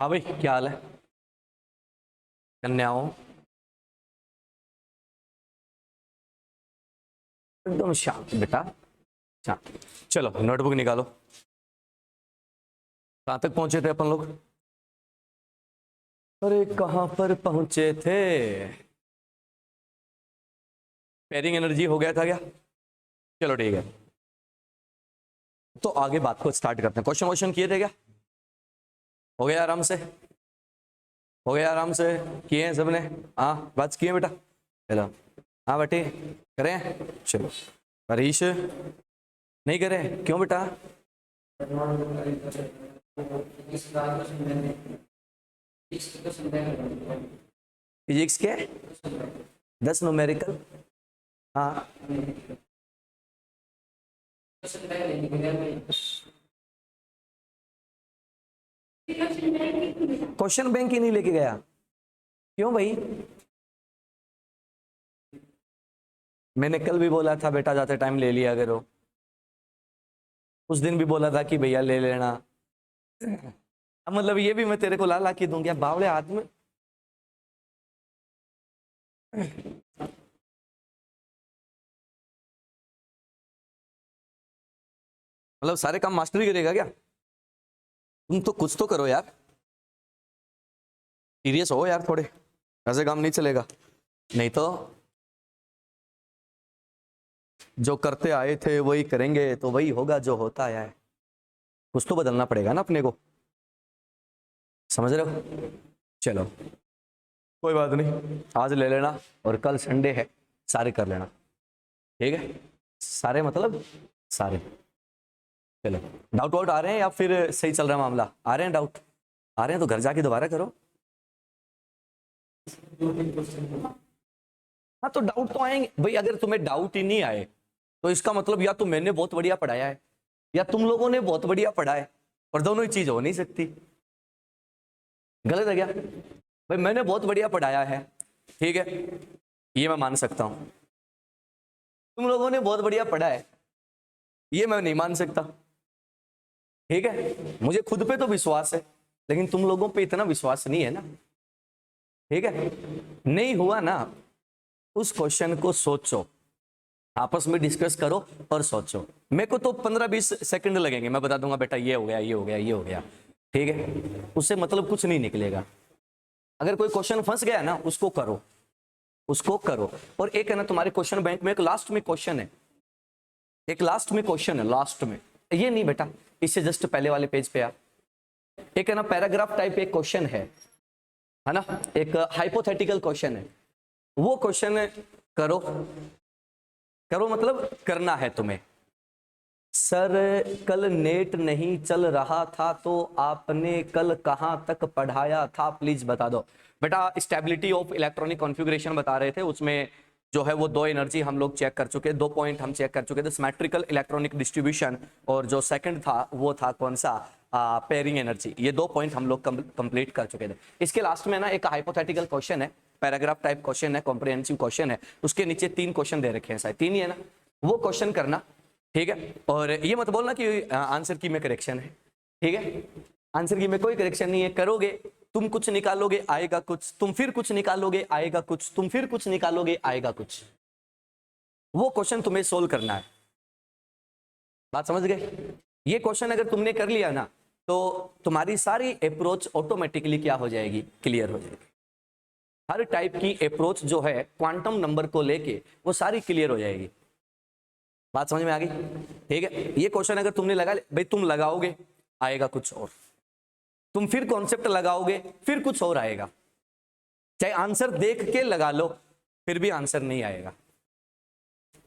हाँ भाई, क्या हाल है? कन्याओं, एकदम शांत बेटा, शांत। चलो नोटबुक निकालो। कहाँ तक पहुंचे थे अपन लोग? अरे कहाँ पर पहुंचे थे? पेयरिंग एनर्जी हो गया था क्या? चलो ठीक है, तो आगे बात को स्टार्ट करते हैं। क्वेश्चन क्वेश्चन किए थे क्या? हो गया आराम से? हो गया आराम से? किए हैं सबने? हाँ, बात किए बेटा? चलो। हाँ बेटे, करें? चलो। हरीश, नहीं करें? क्यों बेटा? फिजिक्स के 10 न्यूमेरिकल। हाँ, क्वेश्चन बैंक ही नहीं लेके गया? क्यों भाई? मैंने कल भी बोला था बेटा, जाते टाइम ले लिया करो। उस दिन भी बोला था कि भैया ले लेना। अब मतलब ये भी मैं तेरे को ला ला के दूंगा बावड़े हाथ में? मतलब सारे काम मास्टर ही करेगा क्या? तुम तो कुछ तो करो यार, सीरियस हो यार थोड़े। ऐसे काम नहीं चलेगा, नहीं तो जो करते आए थे वही करेंगे तो वही होगा जो होता आया है। कुछ तो बदलना पड़ेगा ना अपने को, समझ रहे हो? चलो कोई बात नहीं, आज ले लेना और कल संडे है, सारे कर लेना। ठीक है? सारे मतलब सारे। चलो, डाउट वाउट आ रहे हैं या फिर सही चल रहा है मामला? आ रहे हैं डाउट? आ रहे हैं तो घर जाके दोबारा करो। हाँ तो डाउट तो आएंगे भाई। अगर तुम्हें डाउट ही नहीं आए तो इसका मतलब या तो मैंने बहुत बढ़िया पढ़ाया है या तुम लोगों ने बहुत बढ़िया पढ़ा है, और दोनों ही चीज हो नहीं सकती। गलत है क्या भाई? मैंने बहुत बढ़िया पढ़ाया है, ठीक है, ये मैं मान सकता हूं। तुम लोगों ने बहुत बढ़िया पढ़ा है, ये मैं नहीं मान सकता। ठीक है, मुझे खुद पे तो विश्वास है, लेकिन तुम लोगों पे इतना विश्वास नहीं है ना। ठीक है? नहीं हुआ ना, उस क्वेश्चन को सोचो, आपस में डिस्कस करो और सोचो। मेरे को तो 15-20 सेकंड लगेंगे, मैं बता दूंगा बेटा ये हो गया, ये हो गया, ये हो गया। ठीक है? उससे मतलब कुछ नहीं निकलेगा। अगर कोई क्वेश्चन फंस गया ना, उसको करो, उसको करो। और एक है ना तुम्हारे क्वेश्चन बैंक में, एक लास्ट में क्वेश्चन है, एक लास्ट में क्वेश्चन है, लास्ट में। ये नहीं बेटा, इससे जस्ट पहले वाले पेज पे आ। एक है ना पैराग्राफ टाइप एक क्वेश्चन है ना, एक हाइपोथेटिकल क्वेश्चन है। वो क्वेश्चन करो। करो मतलब करना है तुम्हें। सर कल नेट नहीं चल रहा था तो आपने कल कहां तक पढ़ाया था, प्लीज बता दो। बेटा स्टेबिलिटी ऑफ इलेक्ट्रॉनिक कॉन्फ़िगरेशन बता रहे थे, उसमें जो है वो दो एनर्जी हम लोग चेक कर चुके, दो पॉइंट हम चेक कर चुके थे, सिमेट्रिकल इलेक्ट्रॉनिक डिस्ट्रीब्यूशन, और जो सेकंड था वो था कौन सा, पेयरिंग एनर्जी। ये दो पॉइंट हम लोग कंप्लीट कर चुके थे। इसके लास्ट में ना एक हाइपोथेटिकल क्वेश्चन है, पैराग्राफ टाइप क्वेश्चन है, कॉम्प्रिहेंसिव क्वेश्चन है। उसके नीचे 3 क्वेश्चन दे रखे हैं, शायद 3 ही है ना, वो क्वेश्चन करना। ठीक है? और ये मत बोलना कि आंसर की में करेक्शन है। ठीक है? आंसर की में कोई करेक्शन नहीं है। करोगे, तुम कुछ निकालोगे आएगा कुछ, तुम फिर कुछ निकालोगे आएगा कुछ, तुम फिर कुछ निकालोगे आएगा कुछ। वो क्वेश्चन तुम्हें सोल्व करना है। बात समझ गए? ये क्वेश्चन अगर तुमने कर लिया ना, तो तुम्हारी सारी अप्रोच ऑटोमेटिकली क्या हो जाएगी, क्लियर हो जाएगी। हर टाइप की अप्रोच जो है क्वांटम नंबर को लेके, वो सारी क्लियर हो जाएगी। बात समझ में आ गई? ठीक है? ये क्वेश्चन अगर तुमने लगा भाई, तुम लगाओगे आएगा कुछ और, तुम फिर कॉन्सेप्ट लगाओगे फिर कुछ और आएगा। चाहे आंसर देख के लगा लो फिर भी आंसर नहीं आएगा।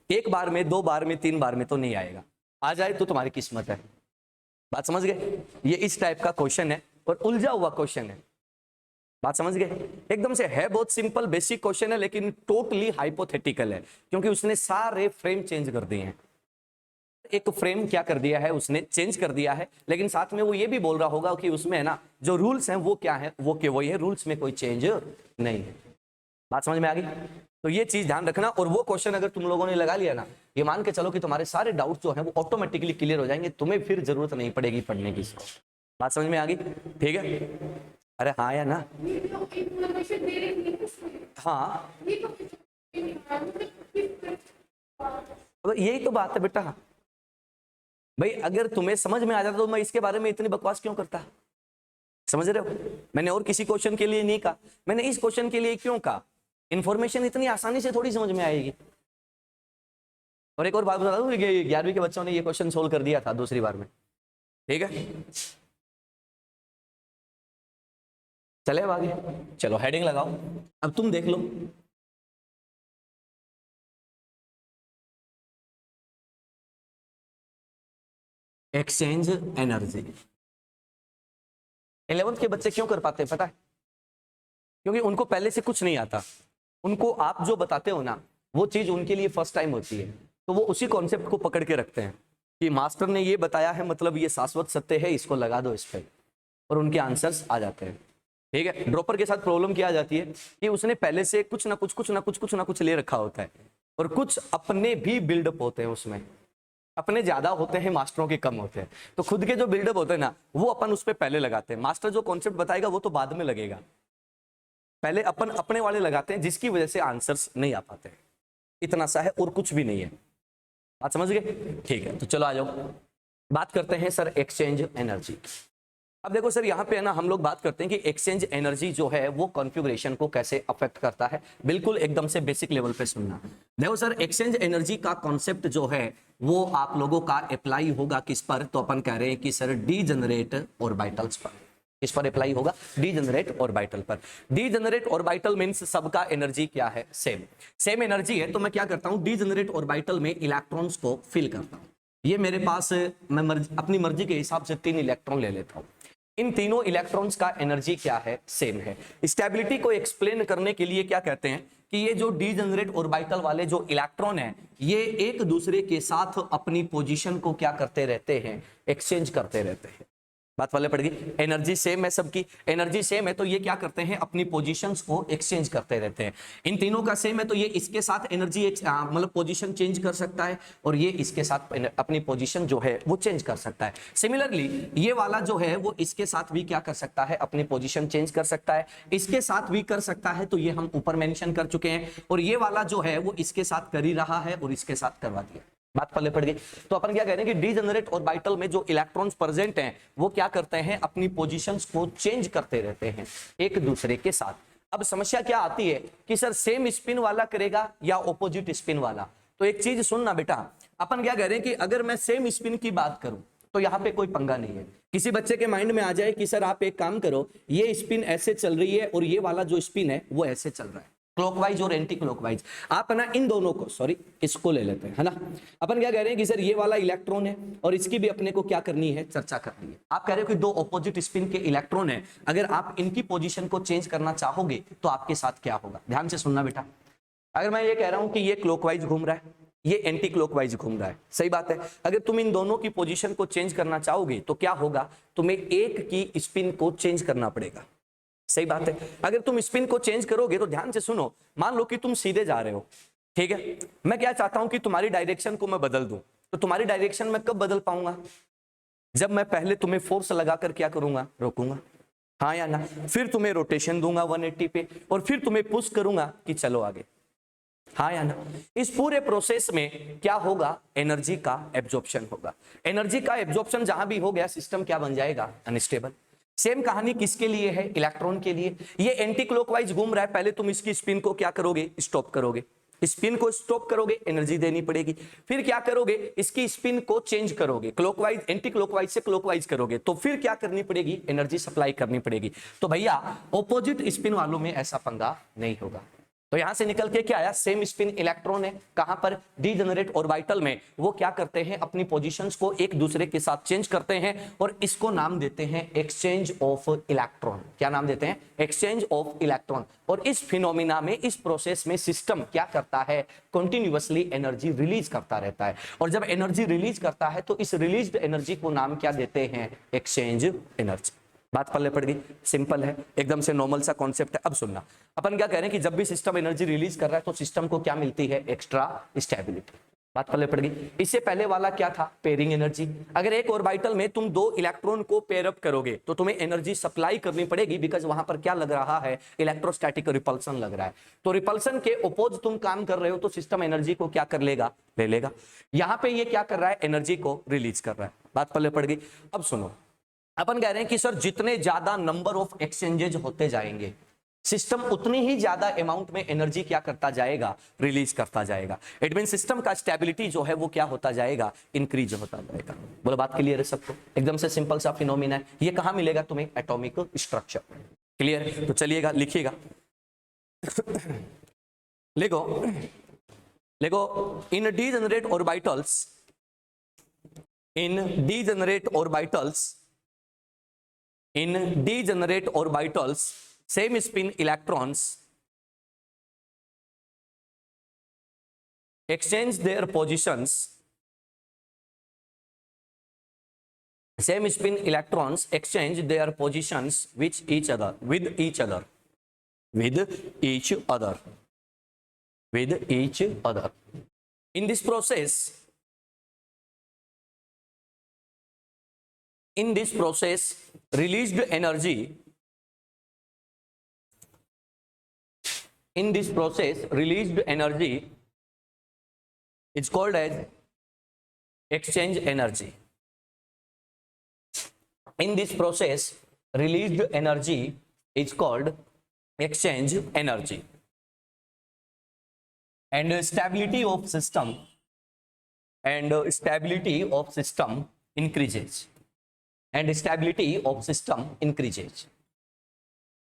एक बार में, 2 बार में, 3 बार में तो नहीं आएगा। आ जाए तो तुम्हारी किस्मत है। बात समझ गए? ये इस टाइप का क्वेश्चन है और उलझा हुआ क्वेश्चन है। बात समझ गए? एकदम से है, बहुत सिंपल बेसिक क्वेश्चन है, लेकिन टोटली हाइपोथेटिकल है, क्योंकि उसने सारे फ्रेम चेंज कर दिए हैं। एक फ्रेम क्या कर दिया है उसने, चेंज कर दिया है, लेकिन साथ में वो ये भी बोल रहा होगा कि उसमें है ना जो रूल्स हैं वो क्या है, वो क्या वही है, रूल्स में कोई चेंज नहीं है। बात समझ में आ गई? तो ये चीज ध्यान रखना। और वो क्वेश्चन अगर तुम लोगों ने लगा लिया ना, ये मान के चलो कि तुम्हारे सारे डाउट्स जो हैं वो ऑटोमेटिकली क्लियर हो जाएंगे, तुम्हें फिर जरूरत नहीं पड़ेगी पढ़ने की। बात समझ में आ गई? ठीक है? अरे हाँ या ना? हाँ, तो यही तो बात है बेटा। भाई अगर तुम्हें समझ में आ जाता तो मैं इसके बारे में इतनी बकवास क्यों करता? समझ रहे हो? मैंने और किसी क्वेश्चन के लिए नहीं कहा, मैंने इस क्वेश्चन के लिए क्यों कहा? इंफॉर्मेशन इतनी आसानी से थोड़ी समझ में आएगी। और एक और बात बता दूं, 11वीं के बच्चों ने ये क्वेश्चन सोल्व कर दिया था दूसरी बार में, ठीक है? चले अब आगे, चलो हेडिंग लगाओ, अब तुम देख लो। एक्सचेंज एनर्जी 11th के बच्चे क्यों कर पाते हैं पता है? क्योंकि उनको पहले से कुछ नहीं आता, उनको आप जो बताते हो ना वो चीज उनके लिए फर्स्ट टाइम होती है, तो वो उसी कॉन्सेप्ट को पकड़ के रखते हैं कि मास्टर ने ये बताया है मतलब ये शाश्वत सत्य है, इसको लगा दो इस पे, और उनके आंसर्स आ जाते हैं। ठीक है? ड्रॉपर के साथ प्रॉब्लम क्या आ जाती है कि उसने पहले से कुछ ना कुछ ले रखा होता है, और कुछ अपने भी बिल्डअप होते हैं, उसमें अपने ज्यादा होते हैं, मास्टरों के कम होते हैं, तो खुद के जो बिल्डअप होते हैं ना वो अपन उस पर पहले लगाते हैं। मास्टर जो कॉन्सेप्ट बताएगा वो तो बाद में लगेगा, पहले अपन अपने वाले लगाते हैं, जिसकी वजह से आंसर्स नहीं आ पाते हैं। इतना सा है और कुछ भी नहीं है। बात समझ गए? ठीक है, तो चलो आ जाओ, बात करते हैं सर एक्सचेंज एनर्जी। अब देखो सर यहाँ पे है ना, हम लोग बात करते हैं कि एक्सचेंज एनर्जी जो है वो कॉन्फ़िगरेशन को कैसे अफेक्ट करता है। बिल्कुल एकदम से बेसिक लेवल पे सुनना। देखो सर, एक्सचेंज एनर्जी का कॉन्सेप्ट जो है वो आप लोगों का अप्लाई होगा किस पर? तो अपन कह रहे हैं कि सर डीजेनरेट ऑर्बिटल्स पर। किस पर अप्लाई होगा? डीजेनरेट ऑर्बिटल पर। डीजेनरेट ऑर्बिटल मींस सबका एनर्जी क्या है? सेम एनर्जी है। तो मैं क्या करता हूं, डीजेनरेट ऑर्बिटल में इलेक्ट्रॉन्स को फिल करता हूं। ये मेरे पास, मैं अपनी मर्जी के हिसाब से 3 इलेक्ट्रॉन ले लेता हूं। इन तीनों इलेक्ट्रॉन्स का एनर्जी क्या है? सेम है। स्टेबिलिटी को एक्सप्लेन करने के लिए क्या कहते हैं कि ये जो डीजेनरेट ऑर्बिटल वाले जो इलेक्ट्रॉन है ये एक दूसरे के साथ अपनी पोजीशन को क्या करते रहते हैं? एक्सचेंज करते रहते हैं। बात वाले पड़ गई। एनर्जी सेम है, सबकी एनर्जी सेम है, तो ये क्या करते हैं? अपनी पोजीशंस को एक्सचेंज करते रहते हैं। इन तीनों का सेम है तो ये इसके साथ एनर्जी मतलब पोजीशन चेंज कर सकता है, और ये इसके साथ अपनी पोजीशन जो है वो चेंज कर सकता है। सिमिलरली ये वाला जो है वो इसके साथ भी क्या कर सकता है? अपनी पोजीशन चेंज कर सकता है, इसके साथ भी कर सकता है, तो ये हम ऊपर मेंशन कर चुके हैं। और ये वाला जो है वो इसके साथ कर ही रहा है और इसके साथ करवा दिया। बात पल्ले पड़ गई। तो अपन क्या कह रहे हैं कि डीजेनरेट ऑर्बिटल में जो इलेक्ट्रॉन्स प्रेजेंट हैं वो क्या करते हैं? अपनी पोजीशंस को चेंज करते रहते हैं एक दूसरे के साथ। अब समस्या क्या आती है कि सर सेम स्पिन वाला करेगा या ऑपोजिट स्पिन वाला? तो एक चीज सुनना बेटा, अपन क्या कह रहे हैं कि अगर मैं सेम स्पिन की बात करूं तो यहाँ पे कोई पंगा नहीं है। किसी बच्चे के माइंड में आ जाए कि सर आप एक काम करो, ये स्पिन ऐसे चल रही है और ये वाला जो स्पिन है वो ऐसे चल रहा है, क्लॉकवाइज और एंटी क्लॉकवाइज। आप ना इन दोनों को, सॉरी इसको ले लेते हैं, है ना। अपन क्या कह रहे हैं कि सर ये वाला इलेक्ट्रॉन है और इसकी भी अपने को क्या करनी है? चर्चा करनी है। आप कह रहे हो कि 2 ऑपोजिट स्पिन के इलेक्ट्रॉन है, अगर आप इनकी पोजीशन को चेंज करना चाहोगे तो आपके साथ क्या होगा? ध्यान से सुनना बेटा। अगर मैं ये कह रहा हूं कि ये क्लॉकवाइज घूम रहा है, ये एंटी क्लॉकवाइज घूम रहा है, सही बात है। अगर तुम इन दोनों की पोजीशन को चेंज करना चाहोगे तो क्या होगा? तुम्हें एक की स्पिन को चेंज करना पड़ेगा, सही बात है। अगर तुम स्पिन को चेंज करोगे तो ध्यान से सुनो, मान लो कि तुम सीधे जा रहे हो, ठीक है। मैं क्या चाहता हूं कि तुम्हारी डायरेक्शन को मैं बदल दूं, तो तुम्हारी डायरेक्शन मैं कब बदल पाऊंगा? जब मैं पहले तुम्हें फोर्स लगाकर क्या करूंगा? रोकूंगा, हाँ या ना। फिर तुम्हें रोटेशन दूंगा 180 पे, और फिर तुम्हें पुश करूंगा कि चलो आगे, हाँ या ना। इस पूरे प्रोसेस में क्या होगा? एनर्जी का एब्जॉर्प्शन होगा। एनर्जी का एब्जॉर्प्शन जहां भी हो गया, सिस्टम क्या बन जाएगा? अनस्टेबल। सेम कहानी किसके लिए है? इलेक्ट्रॉन के लिए। ये एंटी क्लॉकवाइज घूम रहा है, पहले तुम इसकी स्पिन को क्या करोगे? स्टॉप करोगे। स्पिन को स्टॉप करोगे, एनर्जी देनी पड़ेगी। फिर क्या करोगे? इसकी स्पिन को चेंज करोगे, क्लॉकवाइज एंटी क्लॉकवाइज से क्लॉकवाइज करोगे, तो फिर क्या करनी पड़ेगी? एनर्जी सप्लाई करनी पड़ेगी। तो भैया ऑपोजिट स्पिन वालों में ऐसा पंगा नहीं होगा। तो यहां से निकल के क्या आया? सेम स्पिन इलेक्ट्रॉन है, कहां पर? डीजेनरेट ऑर्बिटल में। वो क्या करते हैं? अपनी पोजीशंस को एक दूसरे के साथ चेंज करते हैं, और इसको नाम देते हैं एक्सचेंज ऑफ इलेक्ट्रॉन। क्या नाम देते हैं? Exchange of electron. और इस फिनोमिना में, इस प्रोसेस में सिस्टम क्या करता है? कंटिन्यूअसली एनर्जी रिलीज करता रहता है, और जब एनर्जी रिलीज करता है तो इस रिलीज्ड एनर्जी को नाम क्या देते हैं? Exchange energy. बात पल्ले पड़ गई। सिंपल है, एकदम से नॉर्मल सा कॉन्सेप्ट है। अब सुनना, अपन क्या कह रहे हैं कि जब भी सिस्टम एनर्जी रिलीज कर रहा है तो सिस्टम को क्या मिलती है? Extra stability. बात पल्ले पड़ गई। इससे पहले वाला क्या था, पेयरिंग एनर्जी। अगर एक ऑर्बिटल में तुम दो इलेक्ट्रॉन को पेयर अप करोगे तो तुम्हें एनर्जी सप्लाई करनी पड़ेगी, बिकॉज वहां पर क्या लग रहा है, इलेक्ट्रोस्टैटिक रिपल्सन लग रहा है। तो रिपल्सन के अपोज तुम काम कर रहे हो तो सिस्टम एनर्जी को क्या कर लेगा, ले लेगा। यहां पे ये क्या कर रहा है, एनर्जी को रिलीज कर रहा है। बात पल्ले पड़ गई। अब सुनो, अपन कह रहे हैं कि सर जितने ज्यादा नंबर ऑफ एक्सचेंजेज होते जाएंगे सिस्टम उतनी ही ज्यादा अमाउंट में एनर्जी क्या करता जाएगा, रिलीज करता जाएगा। इट मीन सिस्टम का स्टेबिलिटी जो है वो क्या होता जाएगा, इंक्रीज होता जाएगा। बोलो बात क्लियर है सबको, एकदम से सिंपल सा फिनोमिना है। ये कहां मिलेगा तुम्हें, एटॉमिक स्ट्रक्चर। क्लियर, तो चलिएगा लिखिएगा। लिखो लिखो, in degenerate orbitals, in degenerate orbitals, in degenerate orbitals same spin electrons exchange their positions, same spin electrons exchange their positions with each other, with each other, with each other, with each other. In this process, in this process released energy, in this process released energy is called as exchange energy. In this process released energy is called exchange energy. And stability of system, and stability of system increases, and stability of system increases,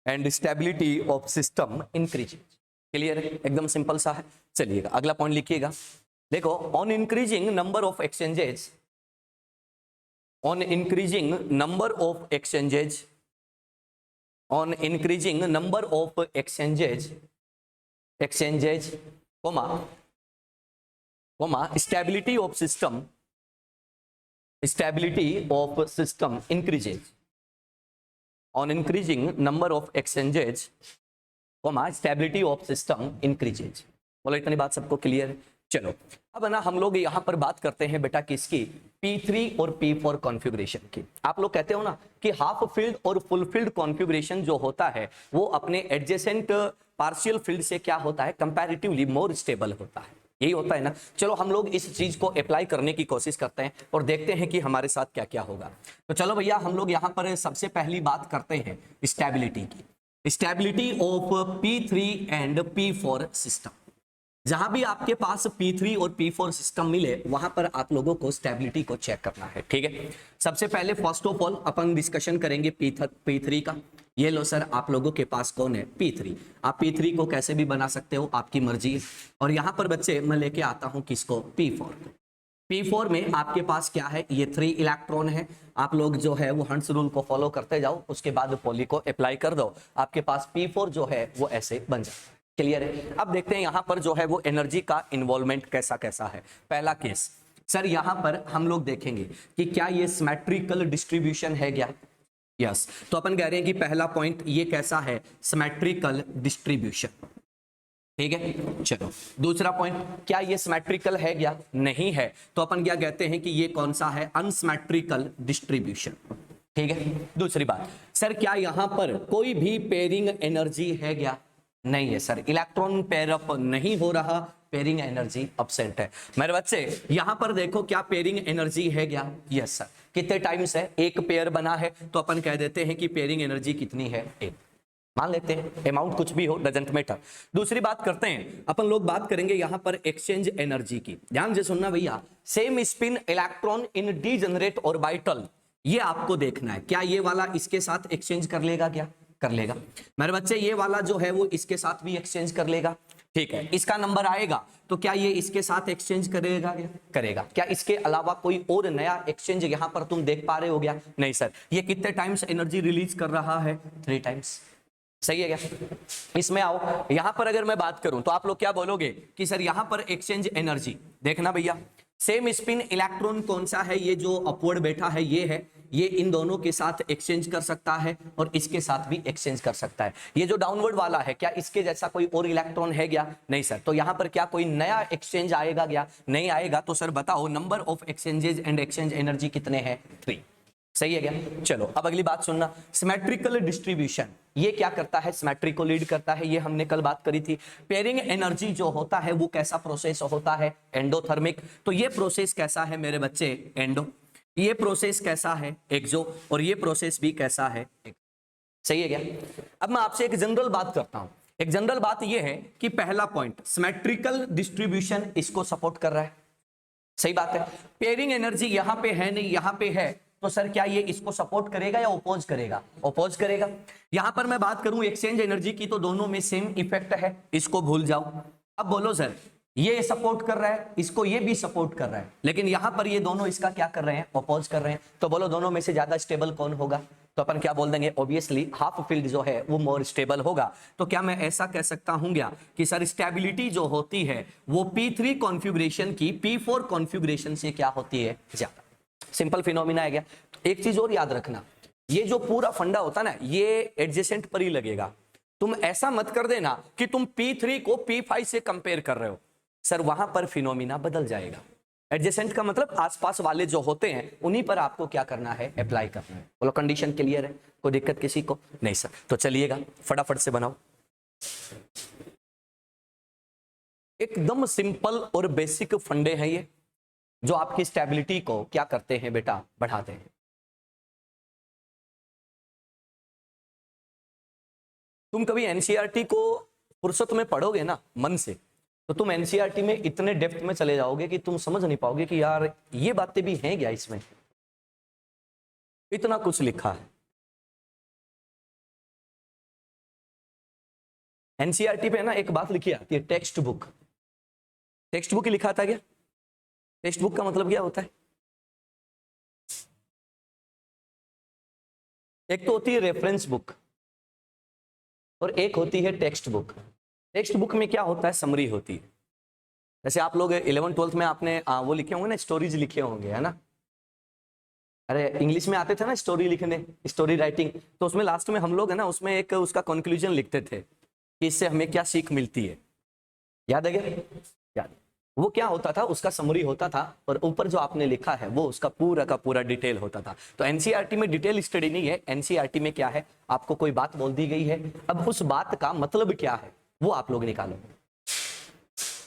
and stability of system increases. Clear है, एकदम simple सा है। चलिएगा अगला point लिखिएगा। देखो, on increasing number of exchanges, on increasing number of exchanges, on increasing number of exchanges, exchanges comma comma stability of system, stability of system increases. On increasing number of exchanges, stability of system increases। बोलो इतनी बात सबको clear है। चलो अब है ना, हम लोग यहाँ पर बात करते हैं बेटा किसकी, P3 और P4 कॉन्फ़िगरेशन की। आप लोग कहते हो ना कि हाफ फील्ड और फुल फील्ड कॉन्फ़िगरेशन जो होता है वो अपने एडजेसेंट पार्शियल फील्ड से क्या होता है, कंपैरेटिवली मोर स्टेबल होता है। यही होता है ना। चलो हम लोग इस चीज को अप्लाई करने की कोशिश करते हैं और देखते हैं कि हमारे साथ क्या क्या होगा। तो चलो भैया, हम लोग यहाँ पर सबसे पहली बात करते हैं स्टेबिलिटी की। Stability of P3 and P4 system. जहां भी आपके पास P3 और P4 सिस्टम मिले वहां पर आप लोगों को स्टेबिलिटी को चेक करना है। ठीक है, सबसे पहले first of all upon discussion करेंगे P3 का। ये लो सर, आप लोगों के पास कौन है, P3। आप P3 को कैसे भी बना सकते हो, आपकी मर्जी। और यहाँ पर बच्चे मैं लेके आता हूँ किसको, P4 को। P4 में आपके पास क्या है, ये 3 इलेक्ट्रॉन है। आप लोग जो है वो हंट्स रूल को फॉलो करते जाओ, उसके बाद पॉली को अप्लाई कर दो, आपके पास P4 जो है वो ऐसे बन जाए। क्लियर है। अब देखते हैं यहाँ पर जो है वो एनर्जी का इन्वॉल्वमेंट कैसा कैसा है। पहला केस सर, यहाँ पर हम लोग देखेंगे कि क्या ये सिमेट्रिकल डिस्ट्रीब्यूशन है क्या। यस, तो अपन कह रहे हैं कि पहला पॉइंट ये कैसा है, सिमेट्रिकल डिस्ट्रीब्यूशन। ठीक है, चलो दूसरा पॉइंट, क्या ये सिमेट्रिकल है क्या, नहीं है, तो अपन क्या कहते हैं कि ये कौन सा है, अनसिमेट्रिकल डिस्ट्रीब्यूशन। ठीक है। दूसरी बात सर, क्या यहां पर कोई भी पेयरिंग एनर्जी है क्या, नहीं है सर, इलेक्ट्रॉन पेयर अप नहीं हो रहा, पेयरिंग एनर्जी एब्सेंट है। मेरे बच्चे यहां पर देखो, क्या पेयरिंग एनर्जी है क्या, यस सर। कितने टाइम्स है, एक पेयर बना है, तो अपन कह देते हैं कि पेयरिंग एनर्जी कितनी है, एक। मान लेते हैं, अमाउंट कुछ भी हो, डजंट मैटर। दूसरी बात करते हैं, अपन लोग बात करेंगे यहां पर एक्सचेंज एनर्जी की। ध्यान से सुनना भैया, same spin electron in degenerate orbital, ये आपको देखना है, क्या ये वाला इसके साथ एक्सचेंज कर लेगा क्या, कर लेगा। मेरे बच्चे ये वाला जो है वो इसके साथ भी एक्सचेंज कर लेगा। ठीक है, इसका नंबर आएगा तो क्या ये इसके साथ एक्सचेंज करेगा क्या, करेगा। क्या इसके अलावा कोई और नया एक्सचेंज यहां पर तुम देख पा रहे हो क्या, नहीं सर। ये कितने टाइम्स एनर्जी रिलीज कर रहा है, 3 टाइम्स। सही है क्या। इसमें आओ, यहां पर अगर मैं बात करूं तो आप लोग क्या बोलोगे कि सर यहां पर एक्सचेंज एनर्जी, देखना भैया, सेम स्पिन इलेक्ट्रॉन कौन सा है, ये जो अपवर्ड बैठा है ये है, ये इन दोनों के साथ एक्सचेंज कर सकता है और इसके साथ भी एक्सचेंज कर सकता है। ये जो डाउनवर्ड वाला है, क्या इसके जैसा कोई और इलेक्ट्रॉन है क्या? नहीं सर। तो यहां पर क्या कोई नया एक्सचेंज आएगा क्या? नहीं आएगा। तो सर बताओ number of exchanges and exchange energy कितने हैं? 3। सही है क्या? चलो अब अगली बात सुनना, सिमेट्रिकल डिस्ट्रीब्यूशन ये क्या करता है? सिमेट्री को लीड करता है, ये हमने कल बात करी थी। पेयरिंग एनर्जी जो होता है वो कैसा प्रोसेस होता है? एंडोथर्मिक। तो ये प्रोसेस कैसा है मेरे बच्चे? एंडो। ये प्रोसेस कैसा है? एक्सो। और ये प्रोसेस भी कैसा है? सही है क्या? अब मैं आपसे एक जनरल बात करता हूं। एक जनरल बात ये है कि पहला पॉइंट, सिमेट्रिकल डिस्ट्रीब्यूशन इसको सपोर्ट कर रहा है। सही बात है। पेयरिंग एनर्जी यहां पे है नहीं, यहां पे है, तो सर क्या ये इसको सपोर्ट करेगा या ओपोज करेगा? ओपोज करेगा। यहां पर मैं बात करूं एक्सचेंज एनर्जी की, तो दोनों में सेम इफेक्ट है, इसको भूल जाओ। अब बोलो सर ये सपोर्ट कर रहा है, इसको ये भी सपोर्ट कर रहा है, लेकिन यहां पर ये दोनों इसका क्या कर रहे हैं? ओपोज कर रहे हैं। तो बोलो दोनों में से ज्यादा स्टेबल कौन होगा? तो अपन क्या बोल देंगे? ऑब्वियसली हाफ फील्ड जो है वो मोर स्टेबल होगा। तो क्या मैं ऐसा कह सकता हूं क्या कि सर स्टेबिलिटी जो होती है वो P3 कॉन्फ़िगरेशन की P4 कॉन्फ़िगरेशन से क्या होती है? ज्यादा। सिंपल फिनोमिना है क्या? एक चीज और याद रखना, ये जो पूरा फंडा होता ना ये एडजेसेंट पर ही लगेगा। तुम ऐसा मत कर देना कि तुम P3 को P5 से कंपेयर कर रहे हो, सर वहां पर फिनोमिना बदल जाएगा। एडजेसेंट का मतलब आसपास वाले जो होते हैं उन्हीं पर आपको क्या करना है? अप्लाई करना है। बोलो कंडीशन क्लियर है? कोई दिक्कत किसी को? नहीं सर। तो चलिएगा फटाफट से बनाओ। एकदम सिंपल और बेसिक फंडे हैं ये, जो आपकी स्टेबिलिटी को क्या करते हैं बेटा? बढ़ाते हैं। तुम कभी एनसीईआरटी को फुर्सत में पढ़ोगे ना मन से, तो तुम एनसीईआरटी में इतने डेप्थ में चले जाओगे कि तुम समझ नहीं पाओगे कि यार ये बातें भी हैं क्या इसमें, इतना कुछ लिखा है। एनसीईआरटी पे ना एक बात लिखी आती है, टेक्स्ट बुक। टेक्स्ट बुक ही लिखा था क्या? टेक्स्ट बुक का मतलब क्या होता है? एक तो होती है रेफरेंस बुक और एक होती है टेक्स्ट बुक। टेक्स्ट बुक में क्या होता है? समरी होती है। जैसे आप लोग 11th 12th में आपने वो लिखे होंगे ना, स्टोरीज लिखे होंगे, है ना? अरे इंग्लिश में आते थे ना स्टोरी लिखने, स्टोरी राइटिंग, तो उसमें लास्ट में हम लोग है ना उसमें एक उसका कंक्लूजन लिखते थे कि इससे हमें क्या सीख मिलती है। याद है क्या? याद। वो क्या होता था? उसका समरी होता था और ऊपर जो आपने लिखा है वो उसका पूरा का पूरा डिटेल होता था। तो एनसीईआरटी में डिटेल स्टडी नहीं है। एनसीईआरटी में क्या है? आपको कोई बात बोल दी गई है, अब उस बात का मतलब क्या है वो आप लोग निकालो।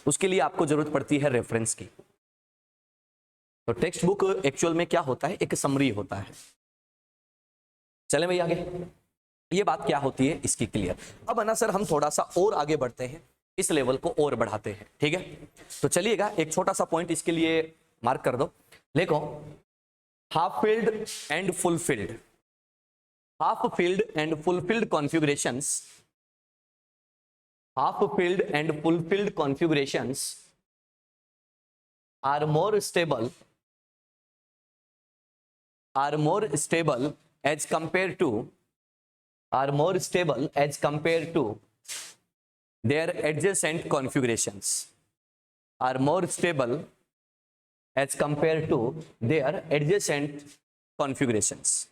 उसके लिए आपको जरूरत पड़ती है रेफरेंस की। तो टेक्स्ट बुक एक्चुअल में क्या होता है? एक समरी होता है। चले भाई आगे, ये बात क्या होती है इसकी क्लियर। अब है ना सर हम थोड़ा सा और आगे बढ़ते हैं, इस लेवल को और बढ़ाते हैं, ठीक है? तो चलिएगा एक छोटा सा पॉइंट इसके लिए मार्क कर दो। देखो half field and fulfilled, half field and fulfilled configurations, half filled and fulfilled configurations are more stable as compared to their adjacent configurations, are more stable as compared to their adjacent configurations।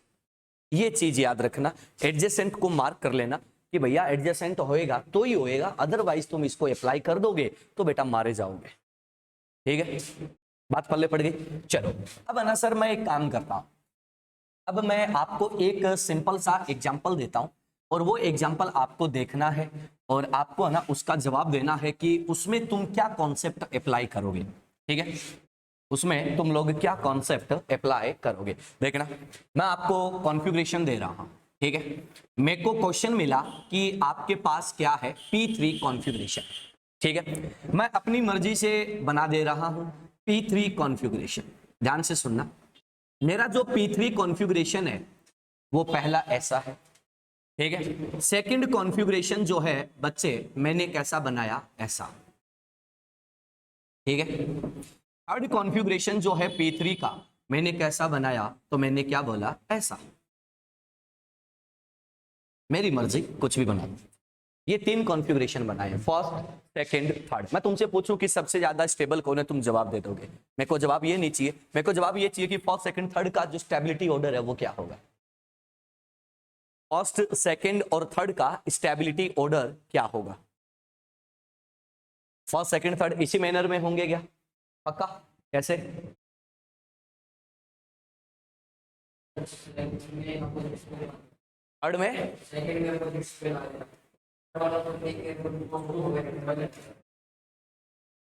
ये चीज याद रखना, adjacent को mark कर लेना कि भैया adjacent होएगा तो ही होएगा, अदरवाइज तुम इसको अप्लाई कर दोगे तो बेटा मारे जाओगे। ठीक है, बात पल्ले पड़ गई। चलो अब है ना सर मैं एक काम करता हूं, अब मैं आपको एक सिंपल सा एग्जांपल देता हूं और वो एग्जांपल आपको देखना है और आपको है ना उसका जवाब देना है कि उसमें तुम क्या कॉन्सेप्ट अप्लाई करोगे। ठीक है, उसमें तुम लोग क्या कॉन्सेप्ट अप्लाई करोगे। देखना मैं आपको कॉन्फ़िगरेशन दे रहा हूं, ठीक है? मेरे को क्वेश्चन मिला कि आपके पास क्या है? P3 configuration. ठीक है, मैं अपनी मर्जी से बना दे रहा हूं P3 कॉन्फ़िगरेशन। ध्यान से सुनना, मेरा जो P3 कॉन्फ़िगरेशन है वो पहला ऐसा है, ठीक है? सेकंड कॉन्फ़िगरेशन जो है बच्चे मैंने कैसा बनाया? ऐसा, ठीक है? थर्ड कॉन्फ़िगरेशन जो है P3 का मैंने कैसा बनाया? तो मैंने क्या बोला? ऐसा। मेरी मर्जी, कुछ भी बना दो। ये 3 कॉन्फ़िगरेशन बनाए हैं, फर्स्ट, सेकंड, थर्ड। मैं तुमसे पूछूं कि सबसे ज्यादा स्टेबल कौन है, तुम जवाब दे दोगे। मेरे को जवाब ये नहीं चाहिए, मेरे को जवाब ये चाहिए कि फर्स्ट, सेकंड, थर्ड का जो स्टेबिलिटी ऑर्डर है वो क्या होगा। फर्स्ट, सेकंड और थर्ड का स्टेबिलिटी ऑर्डर क्या होगा। फर्स्ट, सेकंड, थर्ड इसी मैनर में होंगे क्या, पक्का? कैसे? थर्ड में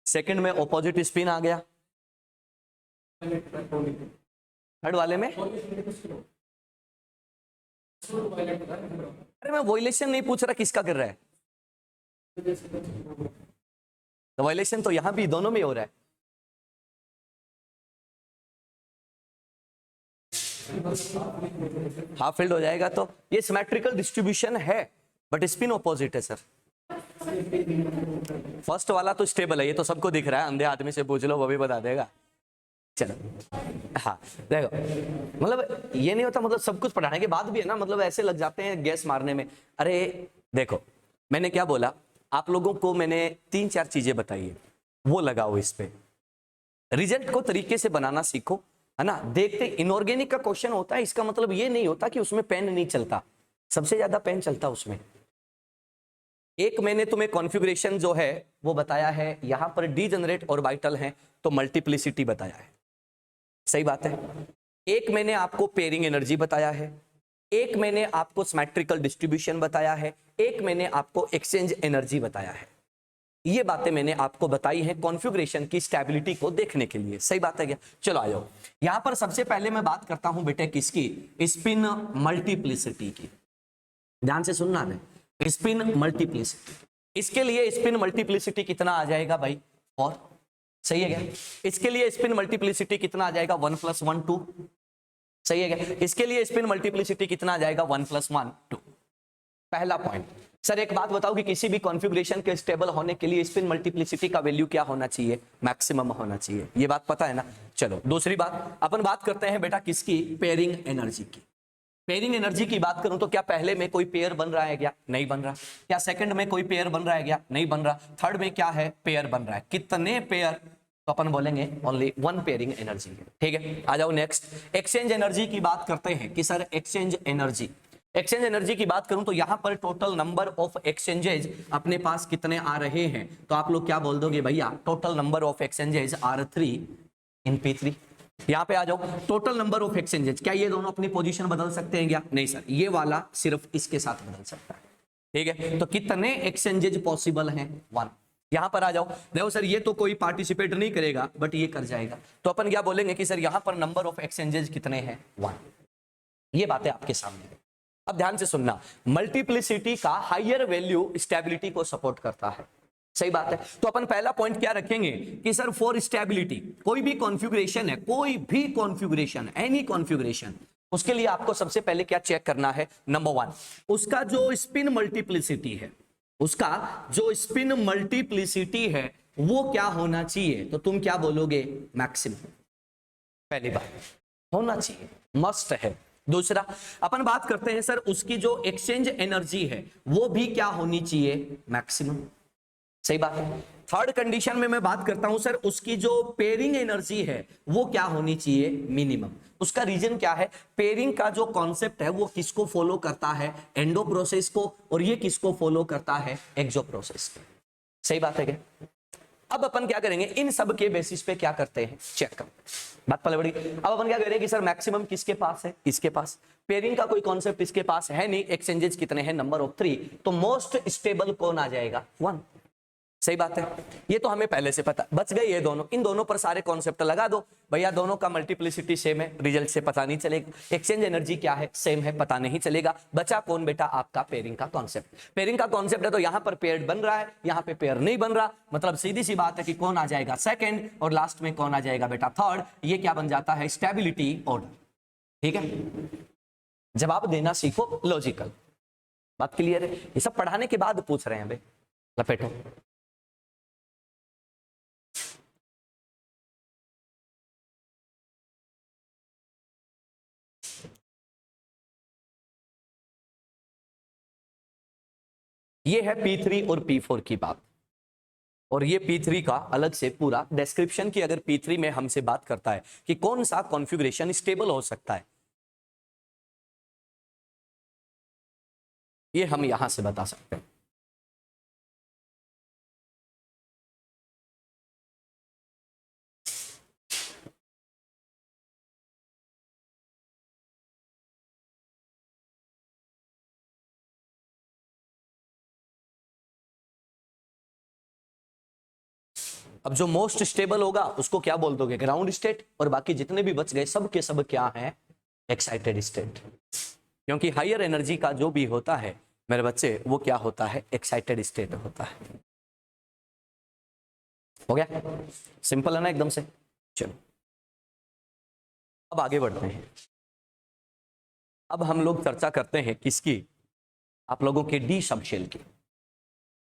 सेकंड में ऑपोजिट स्पिन आ गया, थर्ड वाले में। अरे मैं वॉयलेशन नहीं पूछ रहा किसका कर रहा है, तो वॉयलेशन तो यहां भी दोनों में हो रहा है। हाफ फील्ड हो जाएगा, तो ये सिमेट्रिकल डिस्ट्रीब्यूशन है, बट स्पिन ऑपोजिट है सर। फर्स्ट वाला तो स्टेबल है, ये तो सबको दिख रहा है, अंधे आदमी से पूछ लो वो भी बता देगा। चलो, हाँ देखो, मतलब ये नहीं होता, मतलब सब कुछ पढ़ाने के बाद भी है ना, मतलब ऐसे लग जाते हैं गैस मारने में। अरे देखो, मैंने क्या बोला, आप लोगों को मैंने 3-4 चीजें बताई है, वो लगाओ इस पे, रिजल्ट को तरीके से बनाना सीखो, है ना। देखते इनऑर्गेनिक का क्वेश्चन होता है, इसका मतलब ये नहीं होता कि उसमें पेन नहीं चलता, सबसे ज्यादा पेन चलता उसमें। एक मैंने तुम्हें कॉन्फ़िगरेशन जो है वो बताया है, यहां पर डीजेनरेट ऑर्बिटल है तो मल्टीप्लिसिटी बताया है, सही बात है। एक मैंने आपको पेयरिंग एनर्जी बताया है, एक मैंने आपको सिमेट्रिकल डिस्ट्रीब्यूशन बताया है, एक मैंने आपको एक्सचेंज एनर्जी बताया है। ये बातें मैंने आपको बताई हैं कॉन्फ़िगरेशन की स्टेबिलिटी को देखने के लिए, सही बात है क्या? चलो आ जाओ, यहां पर सबसे पहले मैं बात करता हूं बेटे किसकी, स्पिन मल्टीप्लिसिटी की। ध्यान से सुनना है, स्पिन मल्टीप्लिसिटी। इसके लिए स्पिन मल्टीप्लिसिटी कितना आ जाएगा भाई, और सही है क्या? इसके लिए स्पिन मल्टीप्लिसिटी कितना आ जाएगा, 1 + 1 2, सही है क्या? इसके लिए स्पिन मल्टीप्लिसिटी कितना आ जाएगा, 1 + 1 2। पहला पॉइंट। सर एक बात बताओ कि किसी भी कॉन्फ़िगरेशन के स्टेबल होने के लिए स्पिन मल्टीप्लिसिटी का वैल्यू क्या होना चाहिए, मैक्सिमम होना चाहिए, ये बात पता है ना। चलो दूसरी बात, अपन बात करते हैं बेटा किसकी, पेयरिंग एनर्जी की। पेयरिंग एनर्जी की बात करूं तो क्या पहले में कोई पेयर बन रहा है क्या, नहीं बन रहा। क्या सेकंड में कोई पेयर बन रहा है क्या, नहीं बन रहा। थर्ड में क्या है, पेयर बन रहा है, कितने पेयर, तो अपन बोलेंगे ओनली 1 पेयरिंग एनर्जी है, ठीक है। आ जाओ नेक्स्ट, एक्सचेंज एनर्जी की बात करते हैं कि sir exchange energy, exchange energy की बात करूं तो यहां पर टोटल नंबर ऑफ एक्सचेंजेज अपने पास कितने आ रहे हैं, तो आप लोग क्या बोल दोगे भैया, total number of exchanges are 3 in P3। यहां पे आ जाओ, टोटल नंबर ऑफ एक्सचेंजेज, क्या ये दोनों अपनी पोजीशन बदल सकते हैं क्या, नहीं सर, ये वाला सिर्फ इसके साथ बदल सकता है, ठीक है। तो कितने एक्सचेंजेज पॉसिबल हैं, 1। यहां पर आ जाओ, देखो सर ये तो कोई पार्टिसिपेट नहीं करेगा बट ये कर जाएगा, तो अपन क्या बोलेंगे कि सर यहां पर नंबर ऑफ एक्सचेंजेज कितने हैं, 1। ये बातें आपके सामने है। अब ध्यान से सुनना, मल्टीप्लिसिटी का हायर वैल्यू स्टेबिलिटी को सपोर्ट करता है, सही बात है। तो अपन पहला पॉइंट क्या रखेंगे कि सर फॉर स्टेबिलिटी, कोई भी कॉन्फ़िगरेशन है, कोई भी कॉन्फ़िगरेशन, एनी कॉन्फ़िगरेशन, उसके लिए आपको सबसे पहले क्या चेक करना है, नंबर 1 उसका जो स्पिन मल्टीप्लिसिटी है, उसका जो स्पिन मल्टीप्लिसिटी है वो क्या होना चाहिए, तो तुम क्या बोलोगे, मैक्सिमम, पहली बात होना चाहिए, मस्ट है। दूसरा अपन बात करते हैं सर उसकी जो एक्सचेंज एनर्जी है वो भी क्या होनी चाहिए, मैक्सिमम, सही बात है। थर्ड कंडीशन में मैं बात करता हूं सर उसकी जो पेयरिंग एनर्जी है वो क्या होनी चाहिए, मिनिमम। उसका रीजन क्या है, पेयरिंग का जो कॉन्सेप्ट है वो किसको फॉलो करता है, एंडो प्रोसेस को, और ये किसको फॉलो करता है, एक्सो प्रोसेस को, सही बात है क्या। अब अपन क्या करेंगे, इन सब के बेसिस पे क्या करते हैं, चेक कर, बात पहले बड़ी। अब अपन क्या करेंगे कि सर मैक्सिमम किसके पास है, इसके पास, पेयरिंग का कोई कॉन्सेप्ट इसके पास है नहीं, एक्सचेंजेस कितने हैं, नंबर ऑफ 3, तो मोस्ट स्टेबल कौन आ जाएगा, 1, सही बात है। ये तो हमें पहले से पता, बच गए ये दोनों, इन दोनों पर सारे कॉन्सेप्ट लगा दो भैया, दोनों का मल्टीप्लिसिटी सेम है, रिजल्ट से पता नहीं चलेगा, एक्सचेंज एनर्जी क्या है, सेम है, पता नहीं चलेगा। बचा कौन बेटा, आपका पेयरिंग का कॉन्सेप्ट। पेयरिंग का कॉन्सेप्ट है तो यहां पर पेयर बन रहा है, यहां पे पेयर नहीं बन रहा, मतलब सीधी सी बात है कि कौन आ जाएगा सेकंड, और लास्ट में कौन आ जाएगा बेटा, थर्ड। ये क्या बन जाता है, स्टेबिलिटी ऑर्डर, ठीक है। जवाब देना सीखो लॉजिकल, बात क्लियर है। ये सब पढ़ाने के बाद पूछ रहे हैं भाई, लपेटो। ये है P3 और P4 की बात, और ये P3 का अलग से पूरा डिस्क्रिप्शन की अगर P3 में हमसे बात करता है कि कौन सा कॉन्फ़िगरेशन स्टेबल हो सकता है, ये हम यहां से बता सकते हैं। अब जो मोस्ट स्टेबल होगा उसको क्या बोल दोगे, ग्राउंड स्टेट, और बाकी जितने भी बच गए सब के सब क्या हैं, एक्साइटेड स्टेट। क्योंकि हायर एनर्जी का जो भी होता है मेरे बच्चे वो क्या होता है, एक्साइटेड स्टेट होता है। हो गया, सिंपल है ना एकदम से। चलो अब आगे बढ़ते हैं। अब हम लोग चर्चा करते हैं किसकी, आप लोगों के डी सबशेल की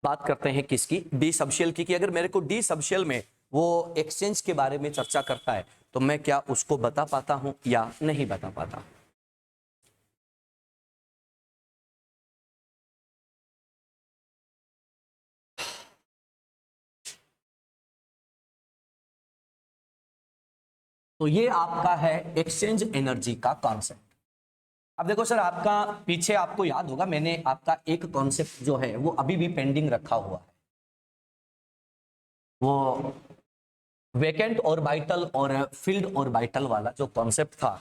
बात करते हैं। किसकी, डी सबशेल की। कि अगर मेरे को डी सबशेल में वो एक्सचेंज के बारे में चर्चा करता है तो मैं क्या उसको बता पाता हूं या नहीं बता पाता। तो ये आपका है एक्सचेंज एनर्जी का कॉन्सेप्ट। अब देखो सर, आपका पीछे आपको याद होगा मैंने आपका एक कॉन्सेप्ट जो है वो अभी भी पेंडिंग रखा हुआ है, वो वेकेंट ऑर्बिटल और फील्ड ऑर्बिटल वाला जो कॉन्सेप्ट था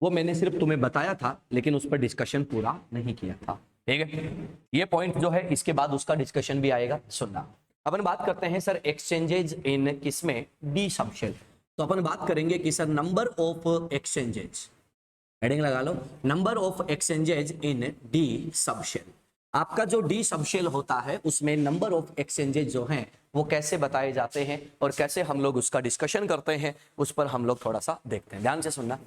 वो मैंने सिर्फ तुम्हें बताया था, लेकिन उस पर डिस्कशन पूरा नहीं किया था। ठीक है, ये पॉइंट जो है इसके बाद उसका डिस्कशन भी आएगा, सुनना। अपन बात करते हैं सर एक्सचेंजेज इन किसमें, डी सबशेल। तो अपन बात करेंगे कि sir number of exchanges, heading लगा लो, number of exchanges in D subshell. आपका जो डी सबशेल होता है उसमें नंबर ऑफ एक्सचेंजेज जो हैं वो कैसे बताए जाते हैं और कैसे हम लोग उसका डिस्कशन करते हैं, उस पर हम लोग थोड़ा सा देखते हैं। ध्यान से सुनना।